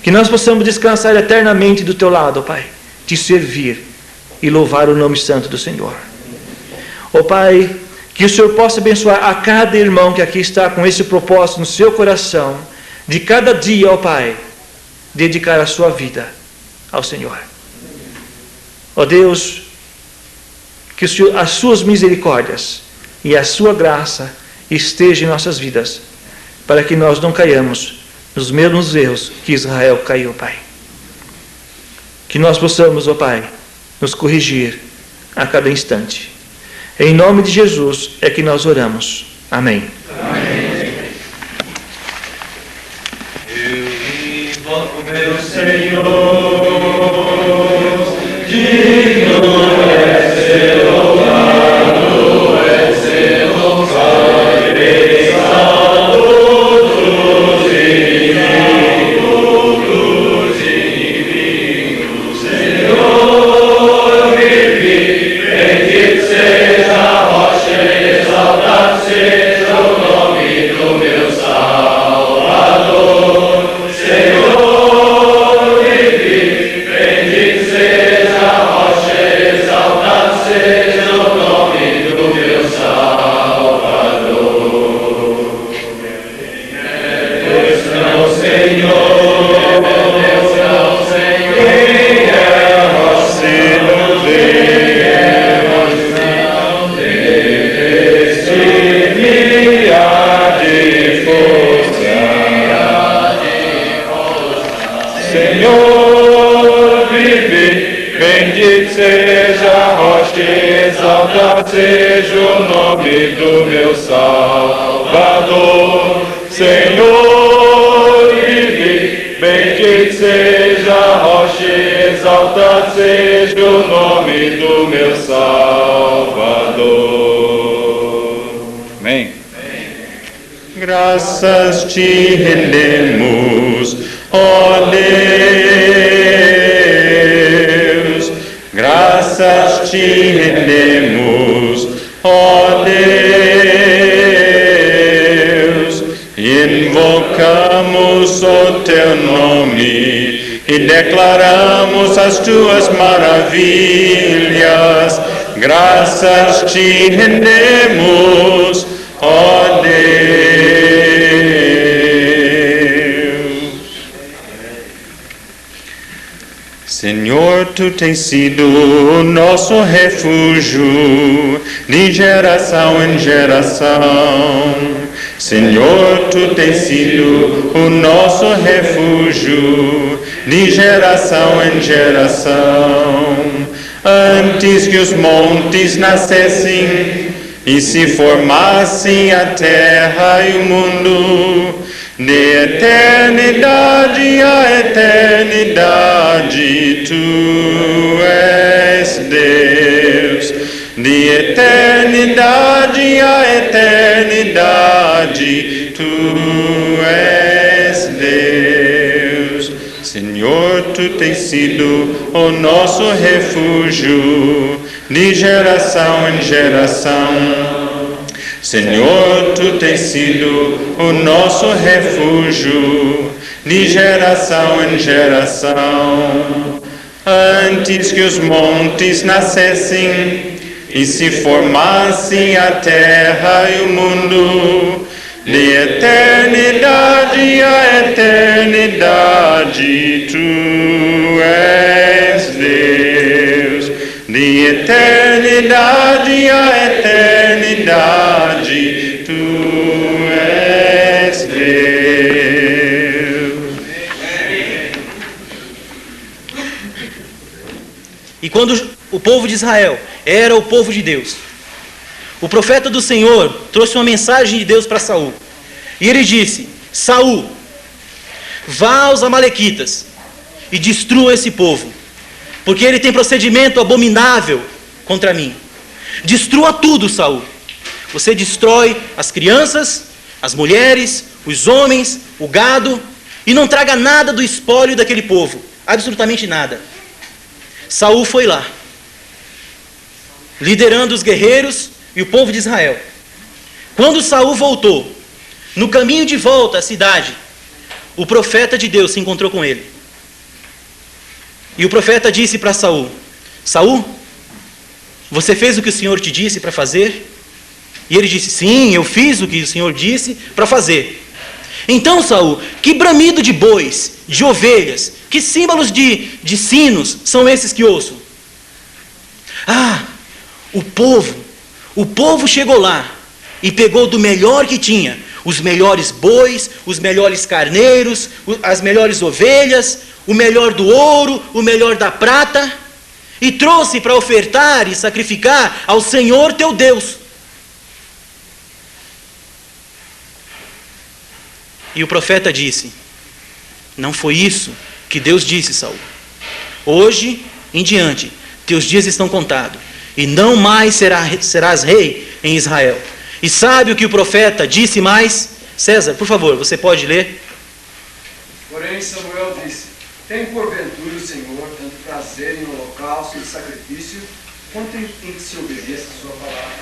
Que nós possamos descansar eternamente do Teu lado, ó Pai, te servir e louvar o nome santo do Senhor. Ó Pai, que o Senhor possa abençoar a cada irmão que aqui está com esse propósito no seu coração, de cada dia, ó Pai, dedicar a sua vida ao Senhor. Ó Deus, que as suas misericórdias e a sua graça estejam em nossas vidas, para que nós não caiamos nos mesmos erros que Israel caiu, Pai. Que nós possamos, ó Pai, nos corrigir a cada instante. Em nome de Jesus é que nós oramos. Amém. Amém. Eu invoco meu Senhor, digno é ser louvado, é ser louvado, exaltado dos inimigos, Senhor, vive, bendito seja a rocha, exaltado seja o nome do meu Salvador, Senhor, vive, bendito seja a rocha, exaltado seja o nome do meu Salvador. Deus não, Senhor, Deus não, Senhor, quem é nosso Senhor, vive, bendito seja a rocha, exaltado seja o nome do meu Salvador. Senhor, vive, bendito seja a rocha, exaltado seja o nome do meu Salvador. Amém. Graças te rendemos, ó Deus, graças te rendemos, ó Deus, invocamos o teu nome e declaramos as tuas maravilhas, graças te rendemos, ó Deus. Senhor, tu tens sido o nosso refúgio de geração em geração. Senhor, tu tens sido o nosso refúgio, de geração em geração. Antes que os montes nascessem e se formassem a terra e o mundo, de eternidade a eternidade, tu és Deus. De eternidade a eternidade, tu és Deus. Senhor, tu tens sido o nosso refúgio, de geração em geração. Senhor, tu tens sido o nosso refúgio, de geração em geração. Antes que os montes nascessem e se formassem a terra e o mundo, de eternidade a eternidade, tu és Deus. De eternidade a eternidade, tu és Deus. E quando o povo de Israel era o povo de Deus, o profeta do Senhor trouxe uma mensagem de Deus para Saul. E ele disse: Saul, vá aos amalequitas e destrua esse povo, porque ele tem procedimento abominável contra mim. Destrua tudo, Saul. Você destrói as crianças, as mulheres, os homens, o gado, e não traga nada do espólio daquele povo, absolutamente nada. Saul foi lá, liderando os guerreiros e o povo de Israel. Quando Saul voltou, no caminho de volta à cidade, o profeta de Deus se encontrou com ele. E o profeta disse para Saul: Saul, você fez o que o Senhor te disse para fazer? E ele disse: sim, eu fiz o que o Senhor disse para fazer. Então, Saul, que bramido de bois, de ovelhas, que símbolos de sinos são esses que ouço? Ah, o povo chegou lá e pegou do melhor que tinha, os melhores bois, os melhores carneiros, as melhores ovelhas, o melhor do ouro, o melhor da prata, e trouxe para ofertar e sacrificar ao Senhor teu Deus. E o profeta disse: não foi isso que Deus disse, Saul. Hoje em diante, teus dias estão contados, e não mais serás rei em Israel. E sabe o que o profeta disse mais? César, por favor, você pode ler? Porém Samuel disse: tem porventura o Senhor tanto prazer em holocausto e sacrifício, quanto em que se obedeça a sua palavra?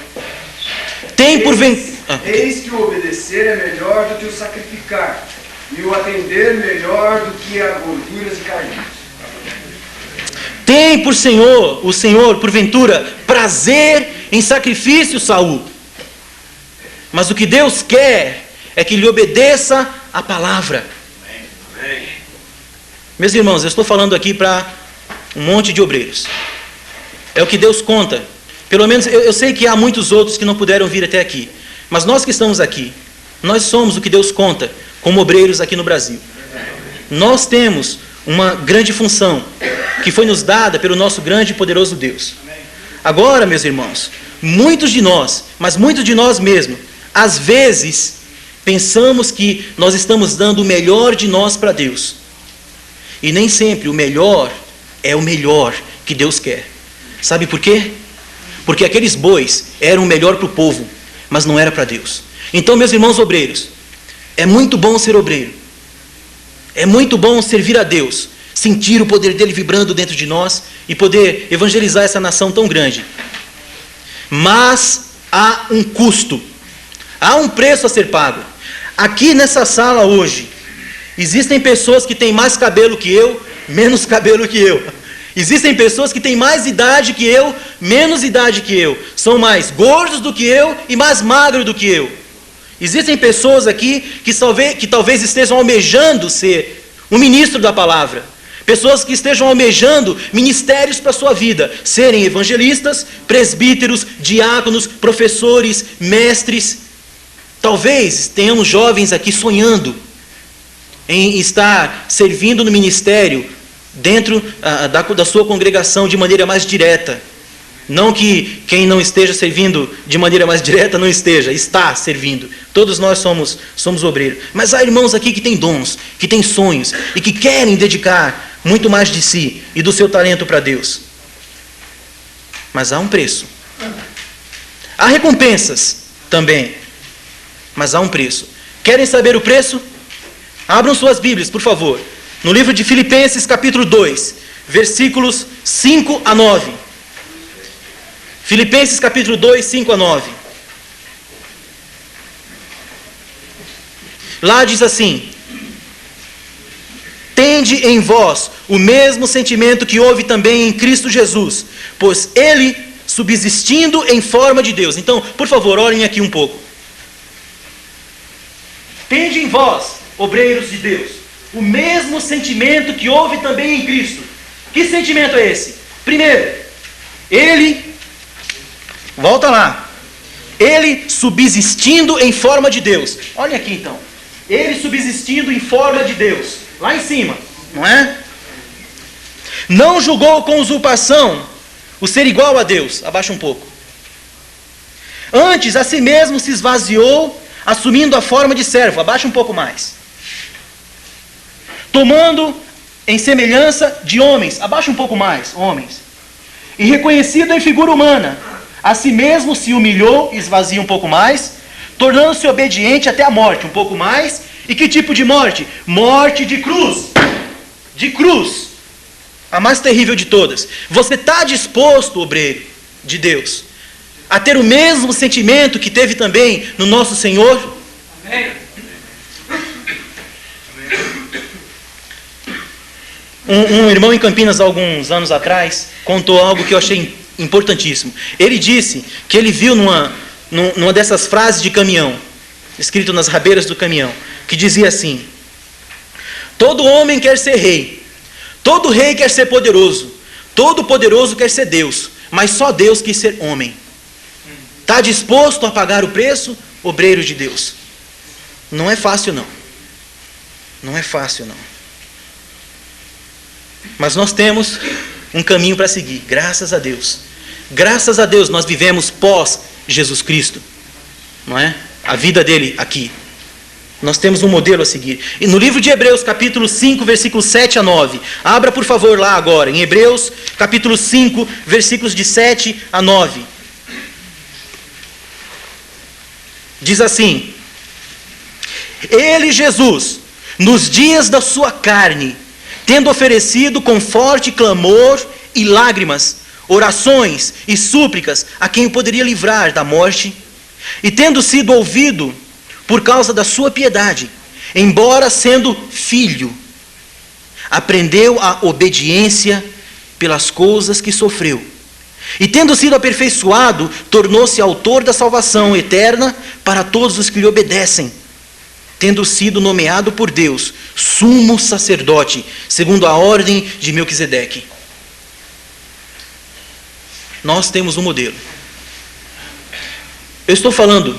Tem porventura... Eis que o obedecer é melhor do que o sacrificar, e o atender melhor do que a gorduras e carnes. Tem o Senhor, porventura, prazer em sacrifício, Saul. Mas o que Deus quer é que lhe obedeça a palavra. Amém. Meus irmãos, eu estou falando aqui para um monte de obreiros. É o que Deus conta. Pelo menos eu sei que há muitos outros que não puderam vir até aqui. Mas nós que estamos aqui, nós somos o que Deus conta como obreiros aqui no Brasil. Nós temos uma grande função que foi nos dada pelo nosso grande e poderoso Deus. Agora, meus irmãos, muitos de nós, mas muitos de nós mesmos, às vezes pensamos que nós estamos dando o melhor de nós para Deus. E nem sempre o melhor é o melhor que Deus quer. Sabe por quê? Porque aqueles bois eram o melhor para o povo, mas não era para Deus. Então, meus irmãos obreiros, é muito bom ser obreiro. É muito bom servir a Deus, sentir o poder dele vibrando dentro de nós e poder evangelizar essa nação tão grande. Mas há um custo, há um preço a ser pago. Aqui nessa sala hoje, existem pessoas que têm mais cabelo que eu, menos cabelo que eu. Existem pessoas que têm mais idade que eu, menos idade que eu. São mais gordos do que eu e mais magros do que eu. Existem pessoas aqui que talvez estejam almejando ser um ministro da palavra. Pessoas que estejam almejando ministérios para a sua vida. Serem evangelistas, presbíteros, diáconos, professores, mestres. Talvez tenhamos jovens aqui sonhando em estar servindo no ministério dentro da sua congregação de maneira mais direta. Não que quem não esteja servindo de maneira mais direta não está servindo. Todos nós somos obreiros. Mas há irmãos aqui que têm dons, que têm sonhos e que querem dedicar muito mais de si e do seu talento para Deus. Mas há um preço. Há recompensas também, mas há um preço. Querem saber o preço? Abram suas Bíblias, por favor. No livro de Filipenses, capítulo 2, versículos 5 a 9. Filipenses capítulo 2, 5 a 9. Lá diz assim: tende em vós o mesmo sentimento que houve também em Cristo Jesus, pois ele, subsistindo em forma de Deus. Então, por favor, olhem aqui um pouco. Tende em vós, obreiros de Deus, o mesmo sentimento que houve também em Cristo. Que sentimento é esse? Primeiro, ele... Volta lá. Ele subsistindo em forma de Deus. Olha aqui então. Ele subsistindo em forma de Deus. Lá em cima, não é? Não julgou com usurpação o ser igual a Deus. Abaixa um pouco. Antes, a si mesmo se esvaziou, assumindo a forma de servo. Abaixa um pouco mais. Tomando em semelhança de homens. Abaixa um pouco mais, homens. E reconhecido em figura humana, a si mesmo se humilhou, esvazia um pouco mais, tornando-se obediente até a morte, um pouco mais. E que tipo de morte? Morte de cruz. De cruz. A mais terrível de todas. Você está disposto, obreiro de Deus, a ter o mesmo sentimento que teve também no nosso Senhor? Amém. Um irmão em Campinas, há alguns anos atrás, contou algo que eu achei importantíssimo. Ele disse que ele viu numa dessas frases de caminhão, escrito nas rabeiras do caminhão, que dizia assim: todo homem quer ser rei, todo rei quer ser poderoso, todo poderoso quer ser Deus, mas só Deus quis ser homem. Está disposto a pagar o preço, obreiro de Deus? Não é fácil não. Não é fácil não. Mas nós temos um caminho para seguir, graças a Deus. Graças a Deus nós vivemos pós Jesus Cristo, não é? A vida dele aqui. Nós temos um modelo a seguir. E no livro de Hebreus, capítulo 5, versículos 7 a 9. Abra por favor lá agora, em Hebreus, capítulo 5, versículos de 7 a 9. Diz assim: ele, Jesus, nos dias da sua carne, tendo oferecido com forte clamor e lágrimas, orações e súplicas a quem o poderia livrar da morte, e tendo sido ouvido por causa da sua piedade, embora sendo filho, aprendeu a obediência pelas coisas que sofreu. E tendo sido aperfeiçoado, tornou-se autor da salvação eterna para todos os que lhe obedecem, tendo sido nomeado por Deus sumo sacerdote, segundo a ordem de Melquisedeque. Nós temos um modelo. Eu estou falando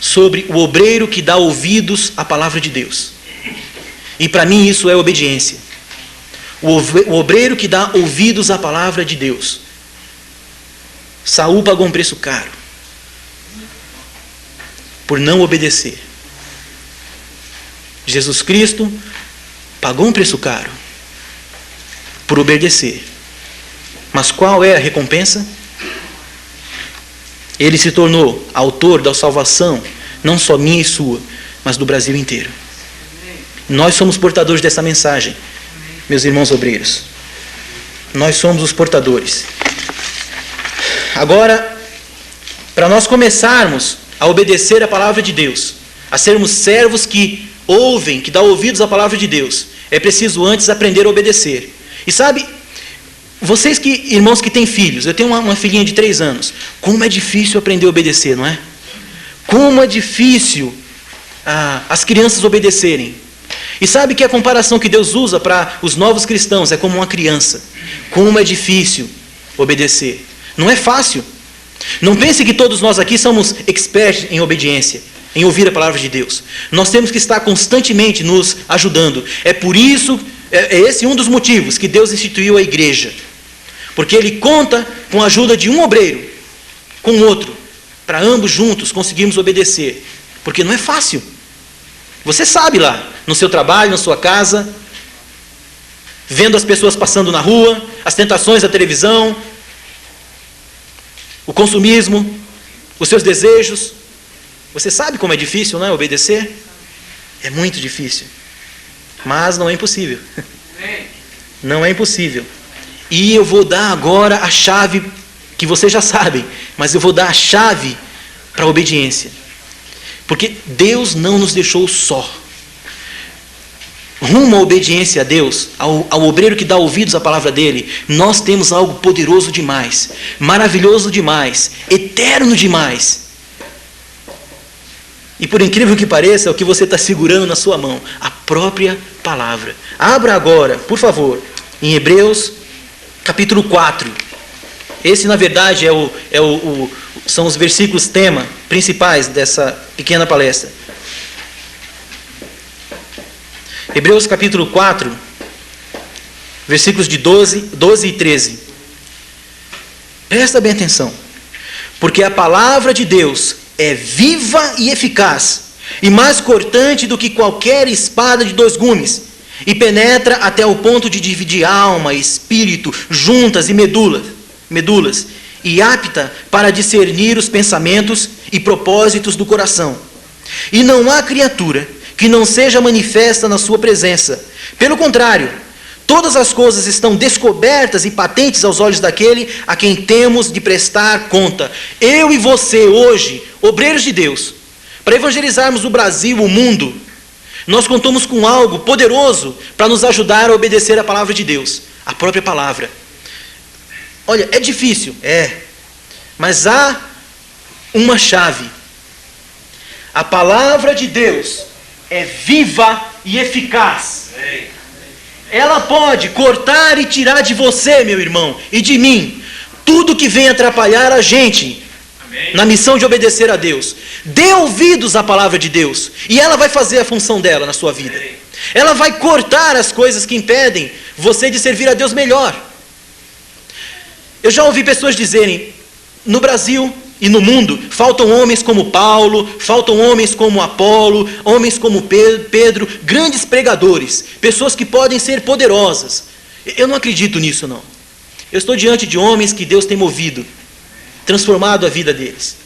sobre o obreiro que dá ouvidos à palavra de Deus. E para mim isso é obediência. O obreiro que dá ouvidos à palavra de Deus. Saul pagou um preço caro por não obedecer. Jesus Cristo pagou um preço caro por obedecer. Mas qual é a recompensa? Ele se tornou autor da salvação, não só minha e sua, mas do Brasil inteiro. Nós somos portadores dessa mensagem, meus irmãos obreiros. Nós somos os portadores. Agora, para nós começarmos a obedecer a palavra de Deus, a sermos servos que ouvem, que dão ouvidos à palavra de Deus, é preciso antes aprender a obedecer. E sabe, vocês que, irmãos que têm filhos, eu tenho uma filhinha de 3 anos, como é difícil aprender a obedecer, não é? Como é difícil as crianças obedecerem. E sabe que a comparação que Deus usa para os novos cristãos é como uma criança. Como é difícil obedecer. Não é fácil. Não pense que todos nós aqui somos experts em obediência, em ouvir a palavra de Deus. Nós temos que estar constantemente nos ajudando. É por isso, é esse um dos motivos que Deus instituiu a igreja. Porque Ele conta com a ajuda de um obreiro, com outro, para ambos juntos conseguirmos obedecer. Porque não é fácil. Você sabe lá, no seu trabalho, na sua casa, vendo as pessoas passando na rua, as tentações da televisão, o consumismo, os seus desejos. Você sabe como é difícil, não é? Obedecer? É muito difícil. Mas não é impossível. Não é impossível. E eu vou dar agora a chave, que vocês já sabem, mas eu vou dar a chave para a obediência. Porque Deus não nos deixou só. Rumo à obediência a Deus, ao obreiro que dá ouvidos à palavra dele, nós temos algo poderoso demais, maravilhoso demais, eterno demais. E por incrível que pareça, é o que você está segurando na sua mão, a própria palavra. Abra agora, por favor, em Hebreus capítulo 4. Esse, na verdade, são os versículos tema principais dessa pequena palestra. Hebreus capítulo 4, versículos de 12 e 13. Presta bem atenção. Porque a palavra de Deus é viva e eficaz, e mais cortante do que qualquer espada de 2 gumes, e penetra até o ponto de dividir alma, espírito, juntas e medulas, e apta para discernir os pensamentos e propósitos do coração. E não há criatura que não seja manifesta na sua presença. Pelo contrário, todas as coisas estão descobertas e patentes aos olhos daquele a quem temos de prestar conta. Eu e você hoje, obreiros de Deus, para evangelizarmos o Brasil, o mundo, nós contamos com algo poderoso para nos ajudar a obedecer a palavra de Deus, a própria palavra. Olha, é difícil, mas há uma chave. A palavra de Deus é viva e eficaz. Ela pode cortar e tirar de você, meu irmão, e de mim, tudo que vem atrapalhar a gente na missão de obedecer a Deus. Dê ouvidos à palavra de Deus, e ela vai fazer a função dela na sua vida. Ela vai cortar as coisas que impedem você de servir a Deus melhor. Eu já ouvi pessoas dizerem, no Brasil e no mundo, faltam homens como Paulo, faltam homens como Apolo, homens como Pedro, grandes pregadores, pessoas que podem ser poderosas. Eu não acredito nisso, não. Eu estou diante de homens que Deus tem movido, transformado a vida deles.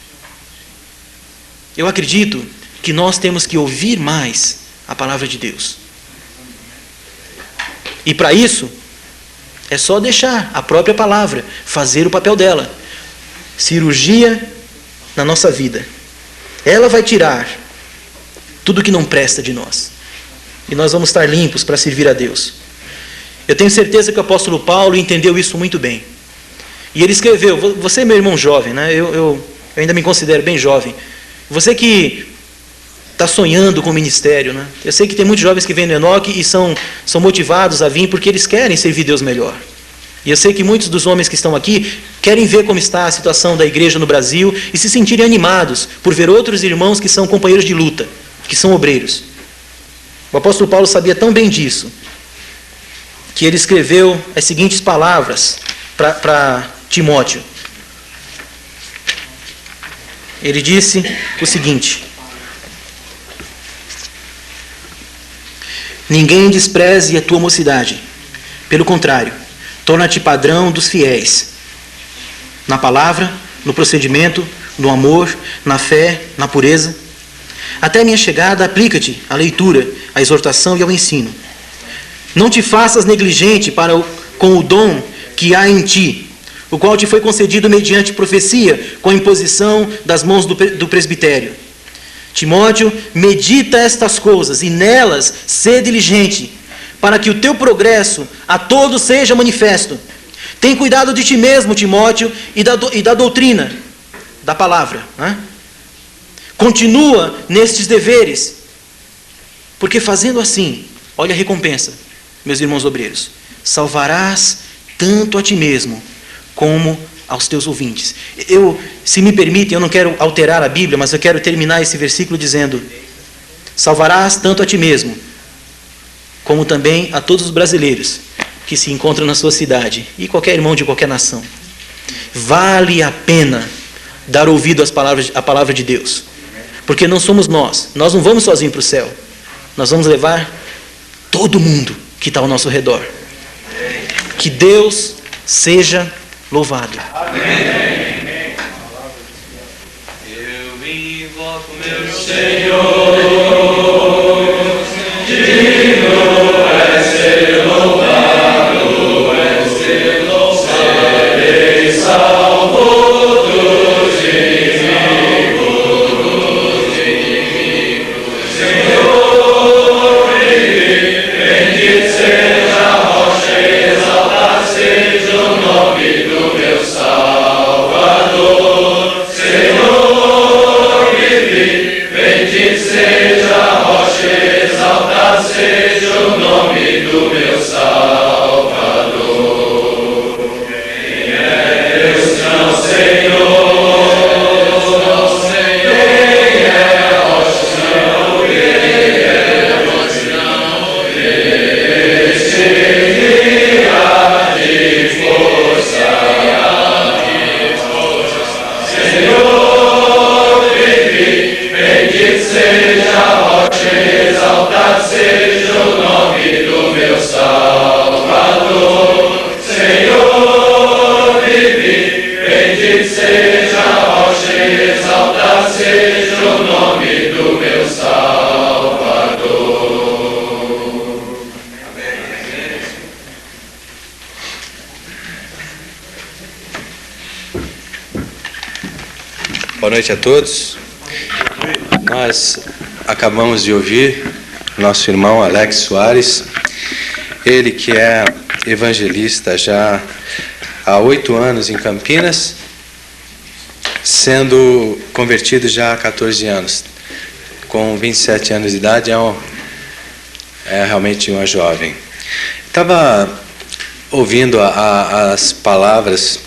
Eu acredito que nós temos que ouvir mais a palavra de Deus. E para isso, é só deixar a própria palavra fazer o papel dela. Cirurgia na nossa vida. Ela vai tirar tudo que não presta de nós. E nós vamos estar limpos para servir a Deus. Eu tenho certeza que o apóstolo Paulo entendeu isso muito bem. E ele escreveu, você é meu irmão jovem, né? Eu ainda me considero bem jovem. Você que está sonhando com o ministério, né? Eu sei que tem muitos jovens que vêm no Enoque e são motivados a vir porque eles querem servir Deus melhor. E eu sei que muitos dos homens que estão aqui querem ver como está a situação da igreja no Brasil e se sentirem animados por ver outros irmãos que são companheiros de luta, que são obreiros. O apóstolo Paulo sabia tão bem disso, que ele escreveu as seguintes palavras para Timóteo. Ele disse o seguinte: ninguém despreze a tua mocidade, pelo contrário, torna-te padrão dos fiéis, na palavra, no procedimento, no amor, na fé, na pureza. Até a minha chegada, aplica-te à leitura, à exortação e ao ensino. Não te faças negligente com o dom que há em ti, o qual te foi concedido mediante profecia, com a imposição das mãos do presbitério. Timóteo, medita estas coisas e nelas sê diligente, para que o teu progresso a todos seja manifesto. Tem cuidado de ti mesmo, Timóteo, e da doutrina, da palavra. Né? Continua nestes deveres, porque fazendo assim, olha a recompensa, meus irmãos obreiros, salvarás tanto a ti mesmo, como aos teus ouvintes. Se me permitem, eu não quero alterar a Bíblia, mas eu quero terminar esse versículo dizendo: salvarás tanto a ti mesmo, como também a todos os brasileiros que se encontram na sua cidade e qualquer irmão de qualquer nação. Vale a pena dar ouvido à palavra de Deus, porque não somos nós não vamos sozinhos para o céu, nós vamos levar todo mundo que está ao nosso redor. Que Deus seja louvado. Amém. Eu invoco meu Senhor, digno é ser louvado, é ser louvado, serei salvo dos inimigos, Senhor, bendito seja a rocha, exaltado seja o nome do meu Salvador. Senhor, bendito seja a rocha, exaltado seja o nome do meu Salvador. Quem é Deus, não Senhor? Exaltado seja o nome do meu Salvador. Senhor, bendito seja a rocha, exaltado seja o nome do meu Salvador. Amém. Boa noite a todos. Nós acabamos de ouvir nosso irmão Alex Soares, ele que é evangelista já há 8 anos em Campinas, sendo convertido já há 14 anos. Com 27 anos de idade é realmente uma jovem. Estava ouvindo as palavras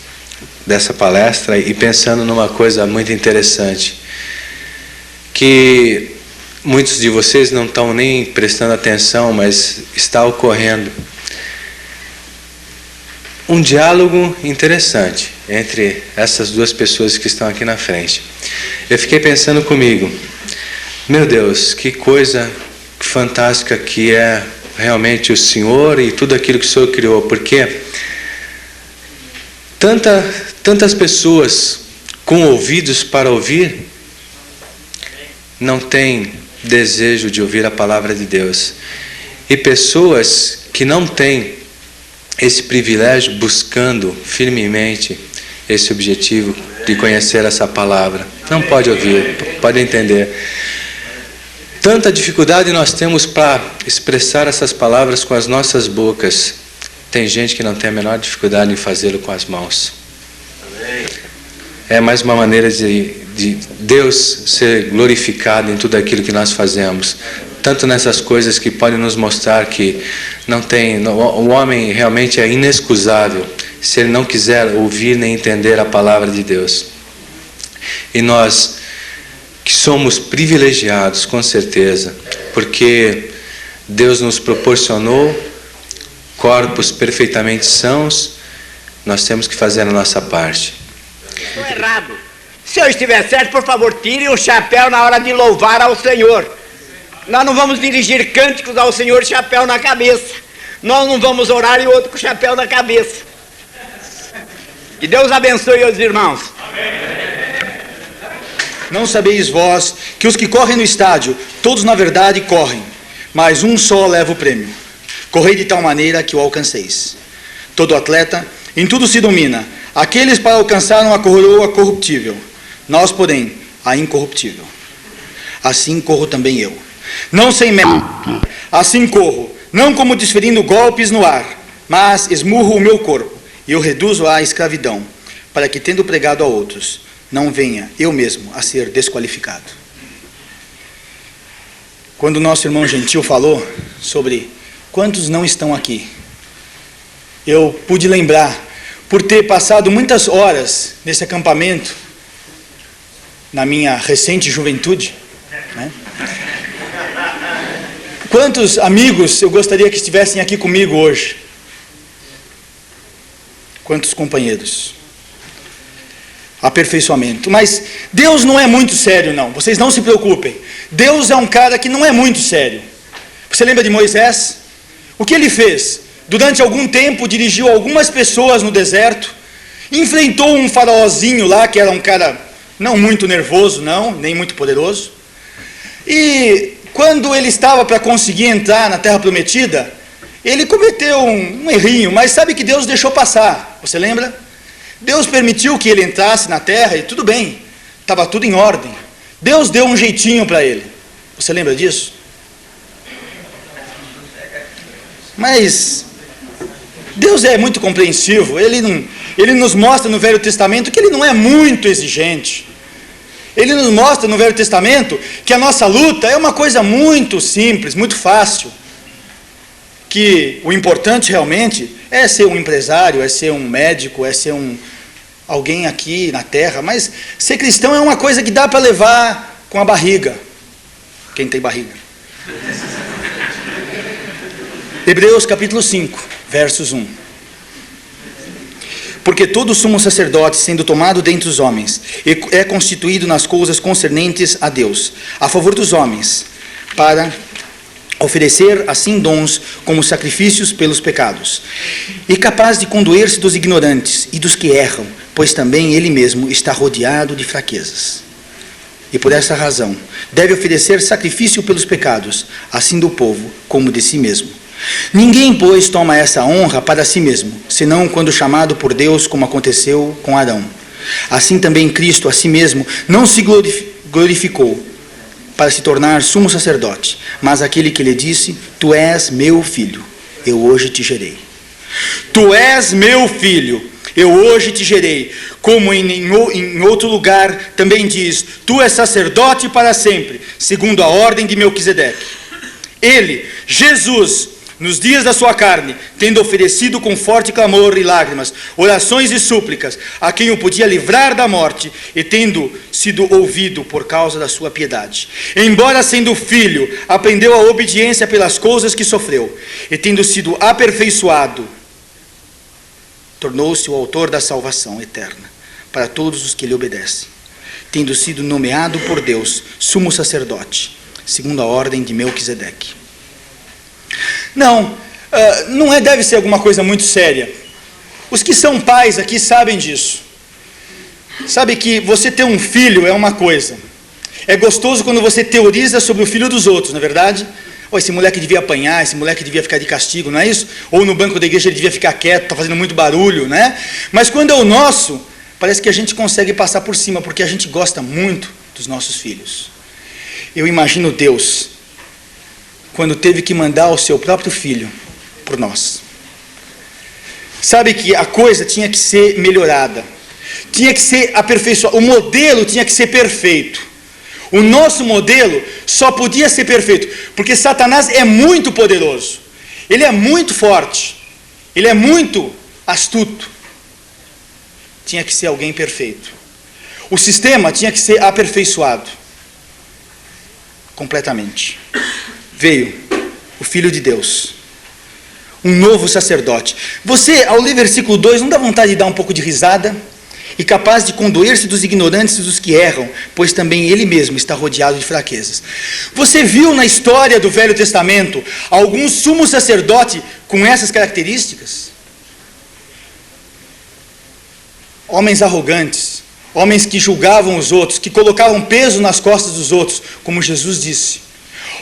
dessa palestra e pensando numa coisa muito interessante, que muitos de vocês não estão nem prestando atenção, mas está ocorrendo um diálogo interessante entre essas duas pessoas que estão aqui na frente. Eu fiquei pensando comigo, meu Deus, que coisa fantástica que é realmente o Senhor e tudo aquilo que o Senhor criou, porque tantas pessoas com ouvidos para ouvir não têm desejo de ouvir a palavra de Deus, e pessoas que não têm esse privilégio buscando firmemente esse objetivo de conhecer essa palavra, não pode ouvir, pode entender. Tanta dificuldade nós temos para expressar essas palavras com as nossas bocas, tem gente que não tem a menor dificuldade em fazê-lo com as mãos. É mais uma maneira de Deus ser glorificado em tudo aquilo que nós fazemos, tanto nessas coisas que podem nos mostrar que o homem realmente é inexcusável se ele não quiser ouvir nem entender a palavra de Deus. E nós que somos privilegiados, com certeza, porque Deus nos proporcionou corpos perfeitamente sãos, nós temos que fazer a nossa parte. Estou errado. Se eu estiver certo, por favor, tire o chapéu na hora de louvar ao Senhor. Nós não vamos dirigir cânticos ao Senhor chapéu na cabeça. Nós não vamos orar e o outro com chapéu na cabeça. Que Deus abençoe os irmãos. Não sabeis vós que os que correm no estádio, todos na verdade correm, mas um só leva o prêmio. Correi de tal maneira que o alcanceis. Todo atleta em tudo se domina. Aqueles para alcançaram a coroa corruptível, nós, porém, a incorruptível. Assim corro também eu. Não sem mérito. Assim corro, não como desferindo golpes no ar, mas esmurro o meu corpo e o reduzo à escravidão, para que, tendo pregado a outros, não venha eu mesmo a ser desqualificado. Quando o nosso irmão Gentil falou sobre quantos não estão aqui, eu pude lembrar, por ter passado muitas horas nesse acampamento, na minha recente juventude, né? Quantos amigos eu gostaria que estivessem aqui comigo hoje? Quantos companheiros? Aperfeiçoamento. Mas Deus não é muito sério, não. Vocês não se preocupem. Deus é um cara que não é muito sério. Você lembra de Moisés? O que ele fez? Durante algum tempo dirigiu algumas pessoas no deserto, enfrentou um faraózinho lá, que era um cara não muito nervoso, não, nem muito poderoso. E quando ele estava para conseguir entrar na Terra Prometida, ele cometeu um errinho, mas sabe que Deus deixou passar. Você lembra? Deus permitiu que ele entrasse na terra e tudo bem, estava tudo em ordem. Deus deu um jeitinho para ele. Você lembra disso? Mas Deus é muito compreensivo. Ele nos mostra no Velho Testamento que ele não é muito exigente. Ele nos mostra no Velho Testamento que a nossa luta é uma coisa muito simples, muito fácil. Que o importante realmente é ser um empresário, é ser um médico, é ser alguém aqui na terra, mas ser cristão é uma coisa que dá para levar com a barriga, quem tem barriga. Hebreus capítulo 5, versos 1. Porque todo sumo sacerdote, sendo tomado dentre os homens, é constituído nas coisas concernentes a Deus, a favor dos homens, para oferecer assim dons como sacrifícios pelos pecados, e capaz de condoer-se dos ignorantes e dos que erram, pois também ele mesmo está rodeado de fraquezas. E por essa razão deve oferecer sacrifício pelos pecados, assim do povo como de si mesmo. Ninguém, pois, toma essa honra para si mesmo, senão quando chamado por Deus, como aconteceu com Arão. Assim também Cristo a si mesmo não se glorificou para se tornar sumo sacerdote, mas aquele que lhe disse: tu és meu filho, eu hoje te gerei. Tu és meu filho, eu hoje te gerei. Como em outro lugar também diz: tu és sacerdote para sempre, segundo a ordem de Melquisedeque. Ele, Jesus, nos dias da sua carne, tendo oferecido com forte clamor e lágrimas, orações e súplicas, a quem o podia livrar da morte, e tendo sido ouvido por causa da sua piedade. Embora sendo filho, aprendeu a obediência pelas coisas que sofreu, e tendo sido aperfeiçoado, tornou-se o autor da salvação eterna, para todos os que lhe obedecem, tendo sido nomeado por Deus, sumo sacerdote, segundo a ordem de Melquisedeque. Não deve ser alguma coisa muito séria. Os que são pais aqui sabem disso. Sabe que você ter um filho é uma coisa. É gostoso quando você teoriza sobre o filho dos outros, não é verdade? Oh, esse moleque devia apanhar, esse moleque devia ficar de castigo, não é isso? Ou no banco da igreja ele devia ficar quieto, está fazendo muito barulho, né? Mas quando é o nosso, parece que a gente consegue passar por cima, porque a gente gosta muito dos nossos filhos. Eu imagino Deus quando teve que mandar o seu próprio filho por nós. Sabe que a coisa tinha que ser melhorada, tinha que ser aperfeiçoada, o modelo tinha que ser perfeito. O nosso modelo só podia ser perfeito, porque Satanás é muito poderoso, ele é muito forte, ele é muito astuto. Tinha que ser alguém perfeito. O sistema tinha que ser aperfeiçoado completamente. Veio o Filho de Deus, um novo sacerdote. Você, ao ler versículo 2, não dá vontade de dar um pouco de risada? E capaz de condoer-se dos ignorantes e dos que erram, pois também ele mesmo está rodeado de fraquezas. Você viu na história do Velho Testamento algum sumo sacerdote com essas características? Homens arrogantes, homens que julgavam os outros, que colocavam peso nas costas dos outros, como Jesus disse.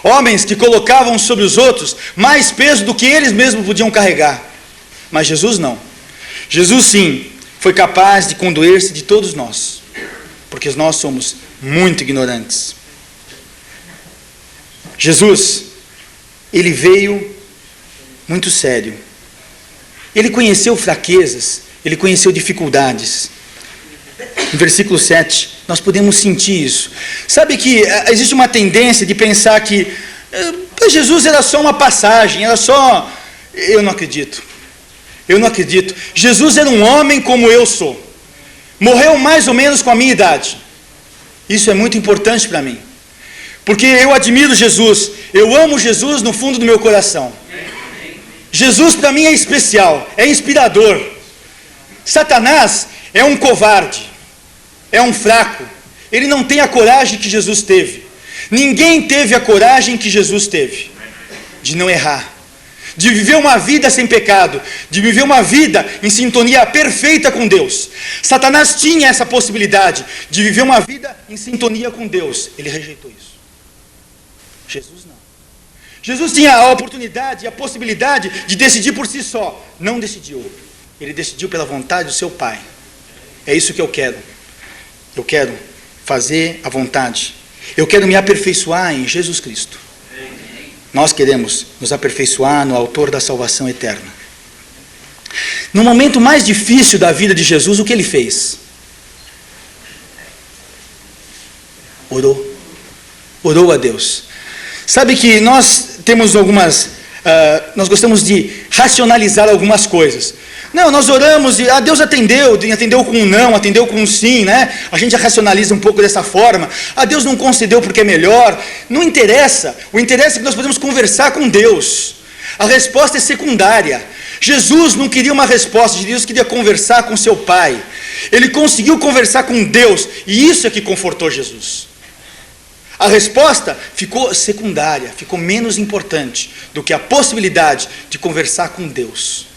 Homens que colocavam sobre os outros mais peso do que eles mesmos podiam carregar. Mas Jesus não. Jesus sim, foi capaz de condoer-se de todos nós, porque nós somos muito ignorantes. Jesus, ele veio muito sério. Ele conheceu fraquezas, ele conheceu dificuldades. No versículo 7, nós podemos sentir isso. Sabe que existe uma tendência de pensar que Jesus era só uma passagem, era só... Eu não acredito. Eu não acredito. Jesus era um homem como eu sou. Morreu mais ou menos com a minha idade. Isso é muito importante para mim. Porque eu admiro Jesus. Eu amo Jesus no fundo do meu coração. Jesus para mim é especial, é inspirador. Satanás é um covarde, é um fraco. Ele não tem a coragem que Jesus teve. Ninguém teve a coragem que Jesus teve de não errar, de viver uma vida sem pecado, de viver uma vida em sintonia perfeita com Deus. Satanás tinha essa possibilidade de viver uma vida em sintonia com Deus. Ele rejeitou isso. Jesus não. Jesus tinha a oportunidade e a possibilidade de decidir por si só. Não decidiu. Ele decidiu pela vontade do seu Pai. É isso que eu quero. Eu quero fazer a vontade. Eu quero me aperfeiçoar em Jesus Cristo. Nós queremos nos aperfeiçoar no autor da salvação eterna. No momento mais difícil da vida de Jesus, o que ele fez? Orou. Orou a Deus. Sabe que nós temos nós gostamos de racionalizar algumas coisas. Não, nós oramos e Deus atendeu com um não, atendeu com um sim, né? A gente racionaliza um pouco dessa forma. Deus não concedeu porque é melhor. Não interessa. O interesse é que nós podemos conversar com Deus. A resposta é secundária. Jesus não queria uma resposta, Jesus queria conversar com seu Pai. Ele conseguiu conversar com Deus e isso é que confortou Jesus. A resposta ficou secundária, ficou menos importante do que a possibilidade de conversar com Deus.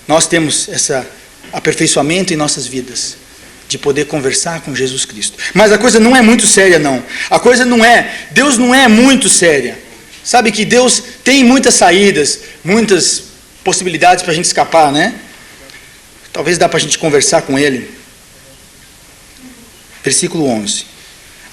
Nós temos esse aperfeiçoamento em nossas vidas, de poder conversar com Jesus Cristo. Mas a coisa não é muito séria, não. Deus não é muito séria. Sabe que Deus tem muitas saídas, muitas possibilidades para a gente escapar, né? Talvez dá para a gente conversar com Ele. Versículo 11.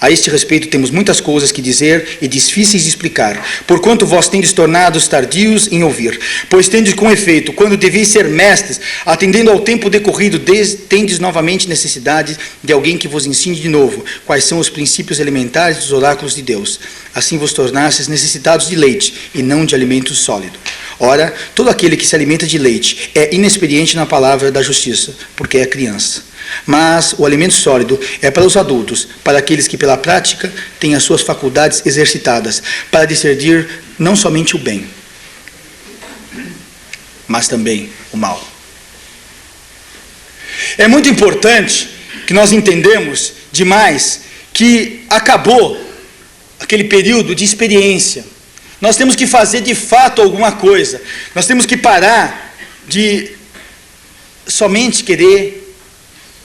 A este respeito temos muitas coisas que dizer e difíceis de explicar, porquanto vós tendes tornados tardios em ouvir. Pois tendes com efeito, quando deveis ser mestres, atendendo ao tempo decorrido, tendes novamente necessidade de alguém que vos ensine de novo quais são os princípios elementares dos oráculos de Deus. Assim vos tornastes necessitados de leite e não de alimento sólido. Ora, todo aquele que se alimenta de leite é inexperiente na palavra da justiça, porque é criança. Mas o alimento sólido é para os adultos, para aqueles que pela prática têm as suas faculdades exercitadas, para discernir não somente o bem, mas também o mal. É muito importante que nós entendamos demais que acabou aquele período de experiência. Nós temos que fazer de fato alguma coisa. Nós temos que parar de somente querer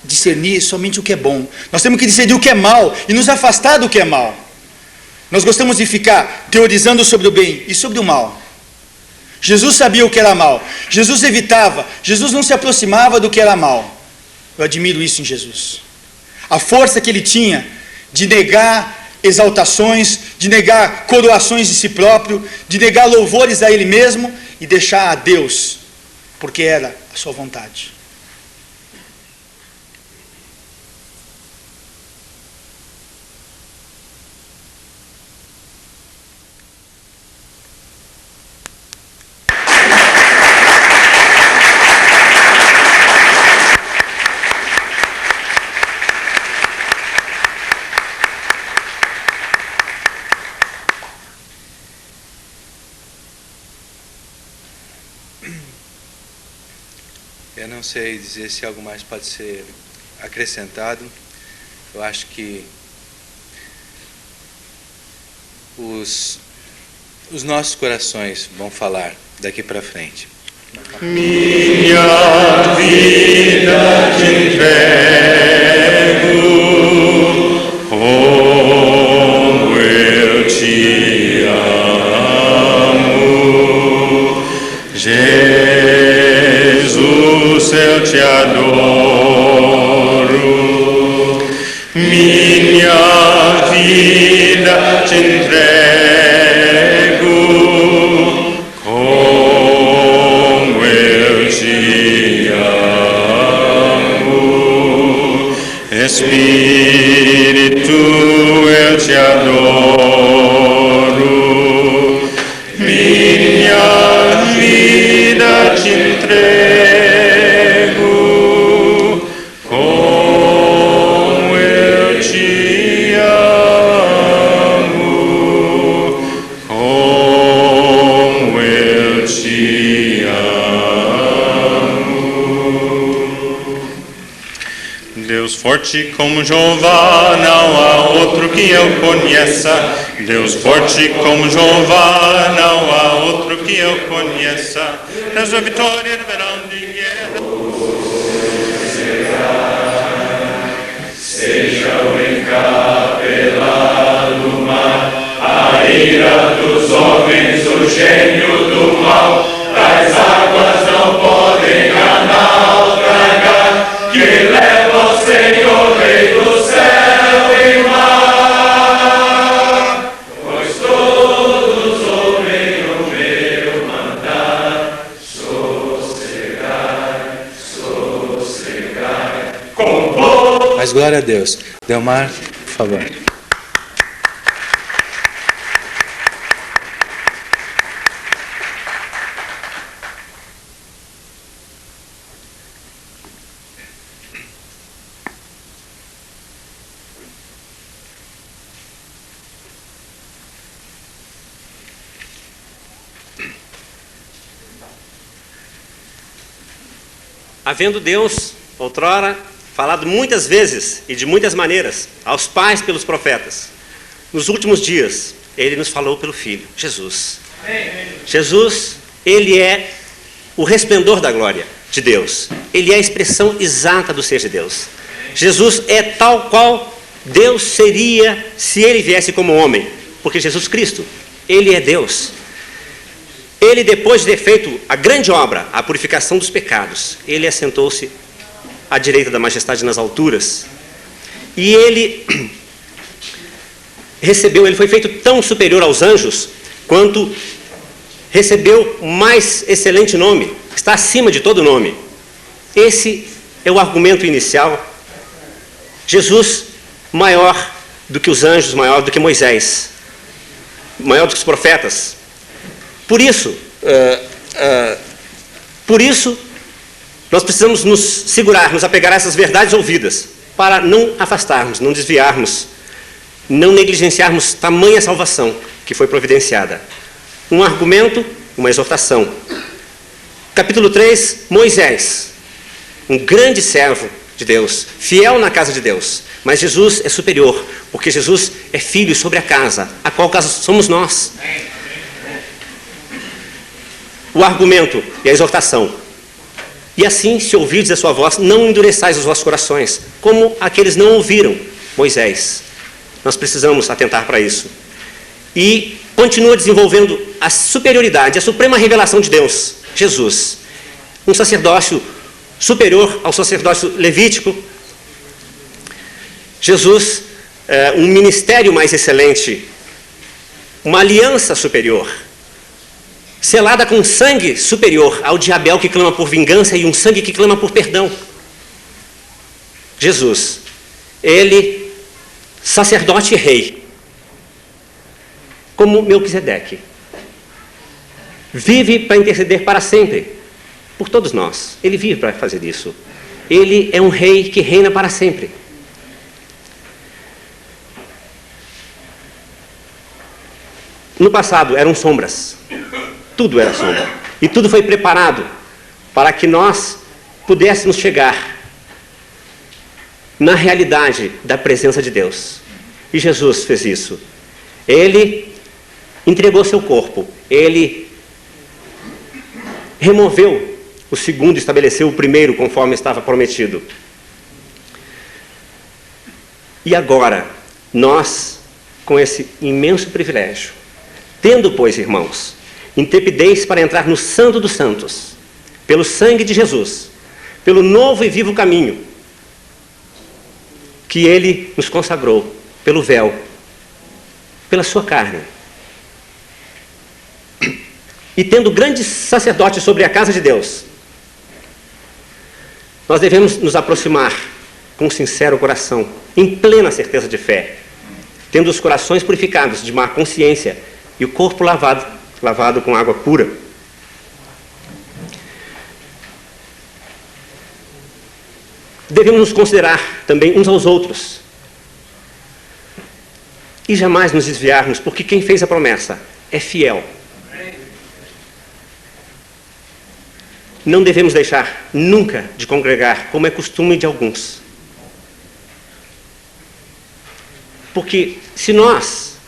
discernir somente o que é bom. Nós temos que discernir o que é mal e nos afastar do que é mal. Nós gostamos de ficar teorizando sobre o bem e sobre o mal. Jesus sabia o que era mal. Jesus evitava. Jesus não se aproximava do que era mal. Eu admiro isso em Jesus. A força que ele tinha de negar exaltações, de negar coroações de si próprio, de negar louvores a ele mesmo e deixar a Deus, porque era a sua vontade. Eu não sei dizer se algo mais pode ser acrescentado. Eu acho que os nossos corações vão falar daqui para frente. Minha vida te entrego, como eu te amo, Jesus, eu te adoro. Minha vida te entrego, como eu te amo. Espírito, eu te adoro. Minha vida te entrego, forte como Jeová, não há outro que eu conheça. Deus forte como Jeová, não há outro que eu conheça. Na sua vitória verão de guerra. Seja o encapelado mar, a ira dos homens, o gênio do mal, as águas não podem a naufragar, que leva o Senhor, Rei do céu e mar. Pois todos ouvem o meu mandar, sossegai, sossegai. Mas glória a Deus. Delmar, por favor. Havendo Deus, outrora, falado muitas vezes e de muitas maneiras aos pais pelos profetas, nos últimos dias, Ele nos falou pelo Filho, Jesus. Jesus, Ele é o resplendor da glória de Deus. Ele é a expressão exata do ser de Deus. Jesus é tal qual Deus seria se Ele viesse como homem, porque Jesus Cristo, Ele é Deus. Ele, depois de ter feito a grande obra, a purificação dos pecados, Ele assentou-se à direita da majestade nas alturas. E Ele recebeu, Ele foi feito tão superior aos anjos, quanto recebeu o mais excelente nome, está acima de todo nome. Esse é o argumento inicial. Jesus, maior do que os anjos, maior do que Moisés, maior do que os profetas. Por isso, nós precisamos nos segurar, nos apegar a essas verdades ouvidas, para não afastarmos, não desviarmos, não negligenciarmos tamanha salvação que foi providenciada. Um argumento, uma exortação. Capítulo 3, Moisés, um grande servo de Deus, fiel na casa de Deus, mas Jesus é superior, porque Jesus é filho sobre a casa, a qual casa somos nós. O argumento e a exortação. E assim, se ouvirdes a sua voz, não endureçais os vossos corações, como aqueles não ouviram Moisés. Nós precisamos atentar para isso. E continua desenvolvendo a superioridade, a suprema revelação de Deus, Jesus. Um sacerdócio superior ao sacerdócio levítico. Jesus, um ministério mais excelente, uma aliança superior, selada com sangue superior ao de Abel que clama por vingança e um sangue que clama por perdão. Jesus, Ele, sacerdote e rei, como Melquisedeque, vive para interceder para sempre por todos nós. Ele vive para fazer isso. Ele é um rei que reina para sempre. No passado eram sombras. Tudo era sombra. E tudo foi preparado para que nós pudéssemos chegar na realidade da presença de Deus. E Jesus fez isso. Ele entregou seu corpo. Ele removeu o segundo, estabeleceu o primeiro, conforme estava prometido. E agora, nós, com esse imenso privilégio, tendo, pois, irmãos, intrepidez para entrar no Santo dos Santos, pelo sangue de Jesus, pelo novo e vivo caminho que Ele nos consagrou, pelo véu, pela sua carne. E tendo grandes sacerdotes sobre a casa de Deus, nós devemos nos aproximar com sincero coração, em plena certeza de fé, tendo os corações purificados de má consciência e o corpo lavado com água pura. Devemos nos considerar também uns aos outros e jamais nos desviarmos, porque quem fez a promessa é fiel. Não devemos deixar nunca de congregar, como é costume de alguns. Porque se nós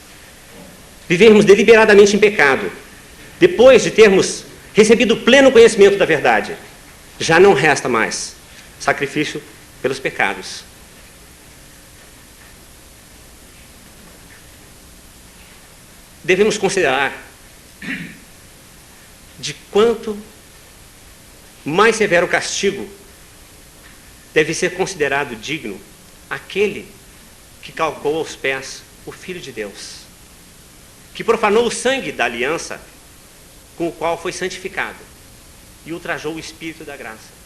vivermos deliberadamente em pecado, depois de termos recebido pleno conhecimento da verdade, já não resta mais sacrifício pelos pecados. Devemos considerar de quanto mais severo o castigo deve ser considerado digno aquele que calcou aos pés o Filho de Deus, que profanou o sangue da aliança com o qual foi santificado e ultrajou o Espírito da graça.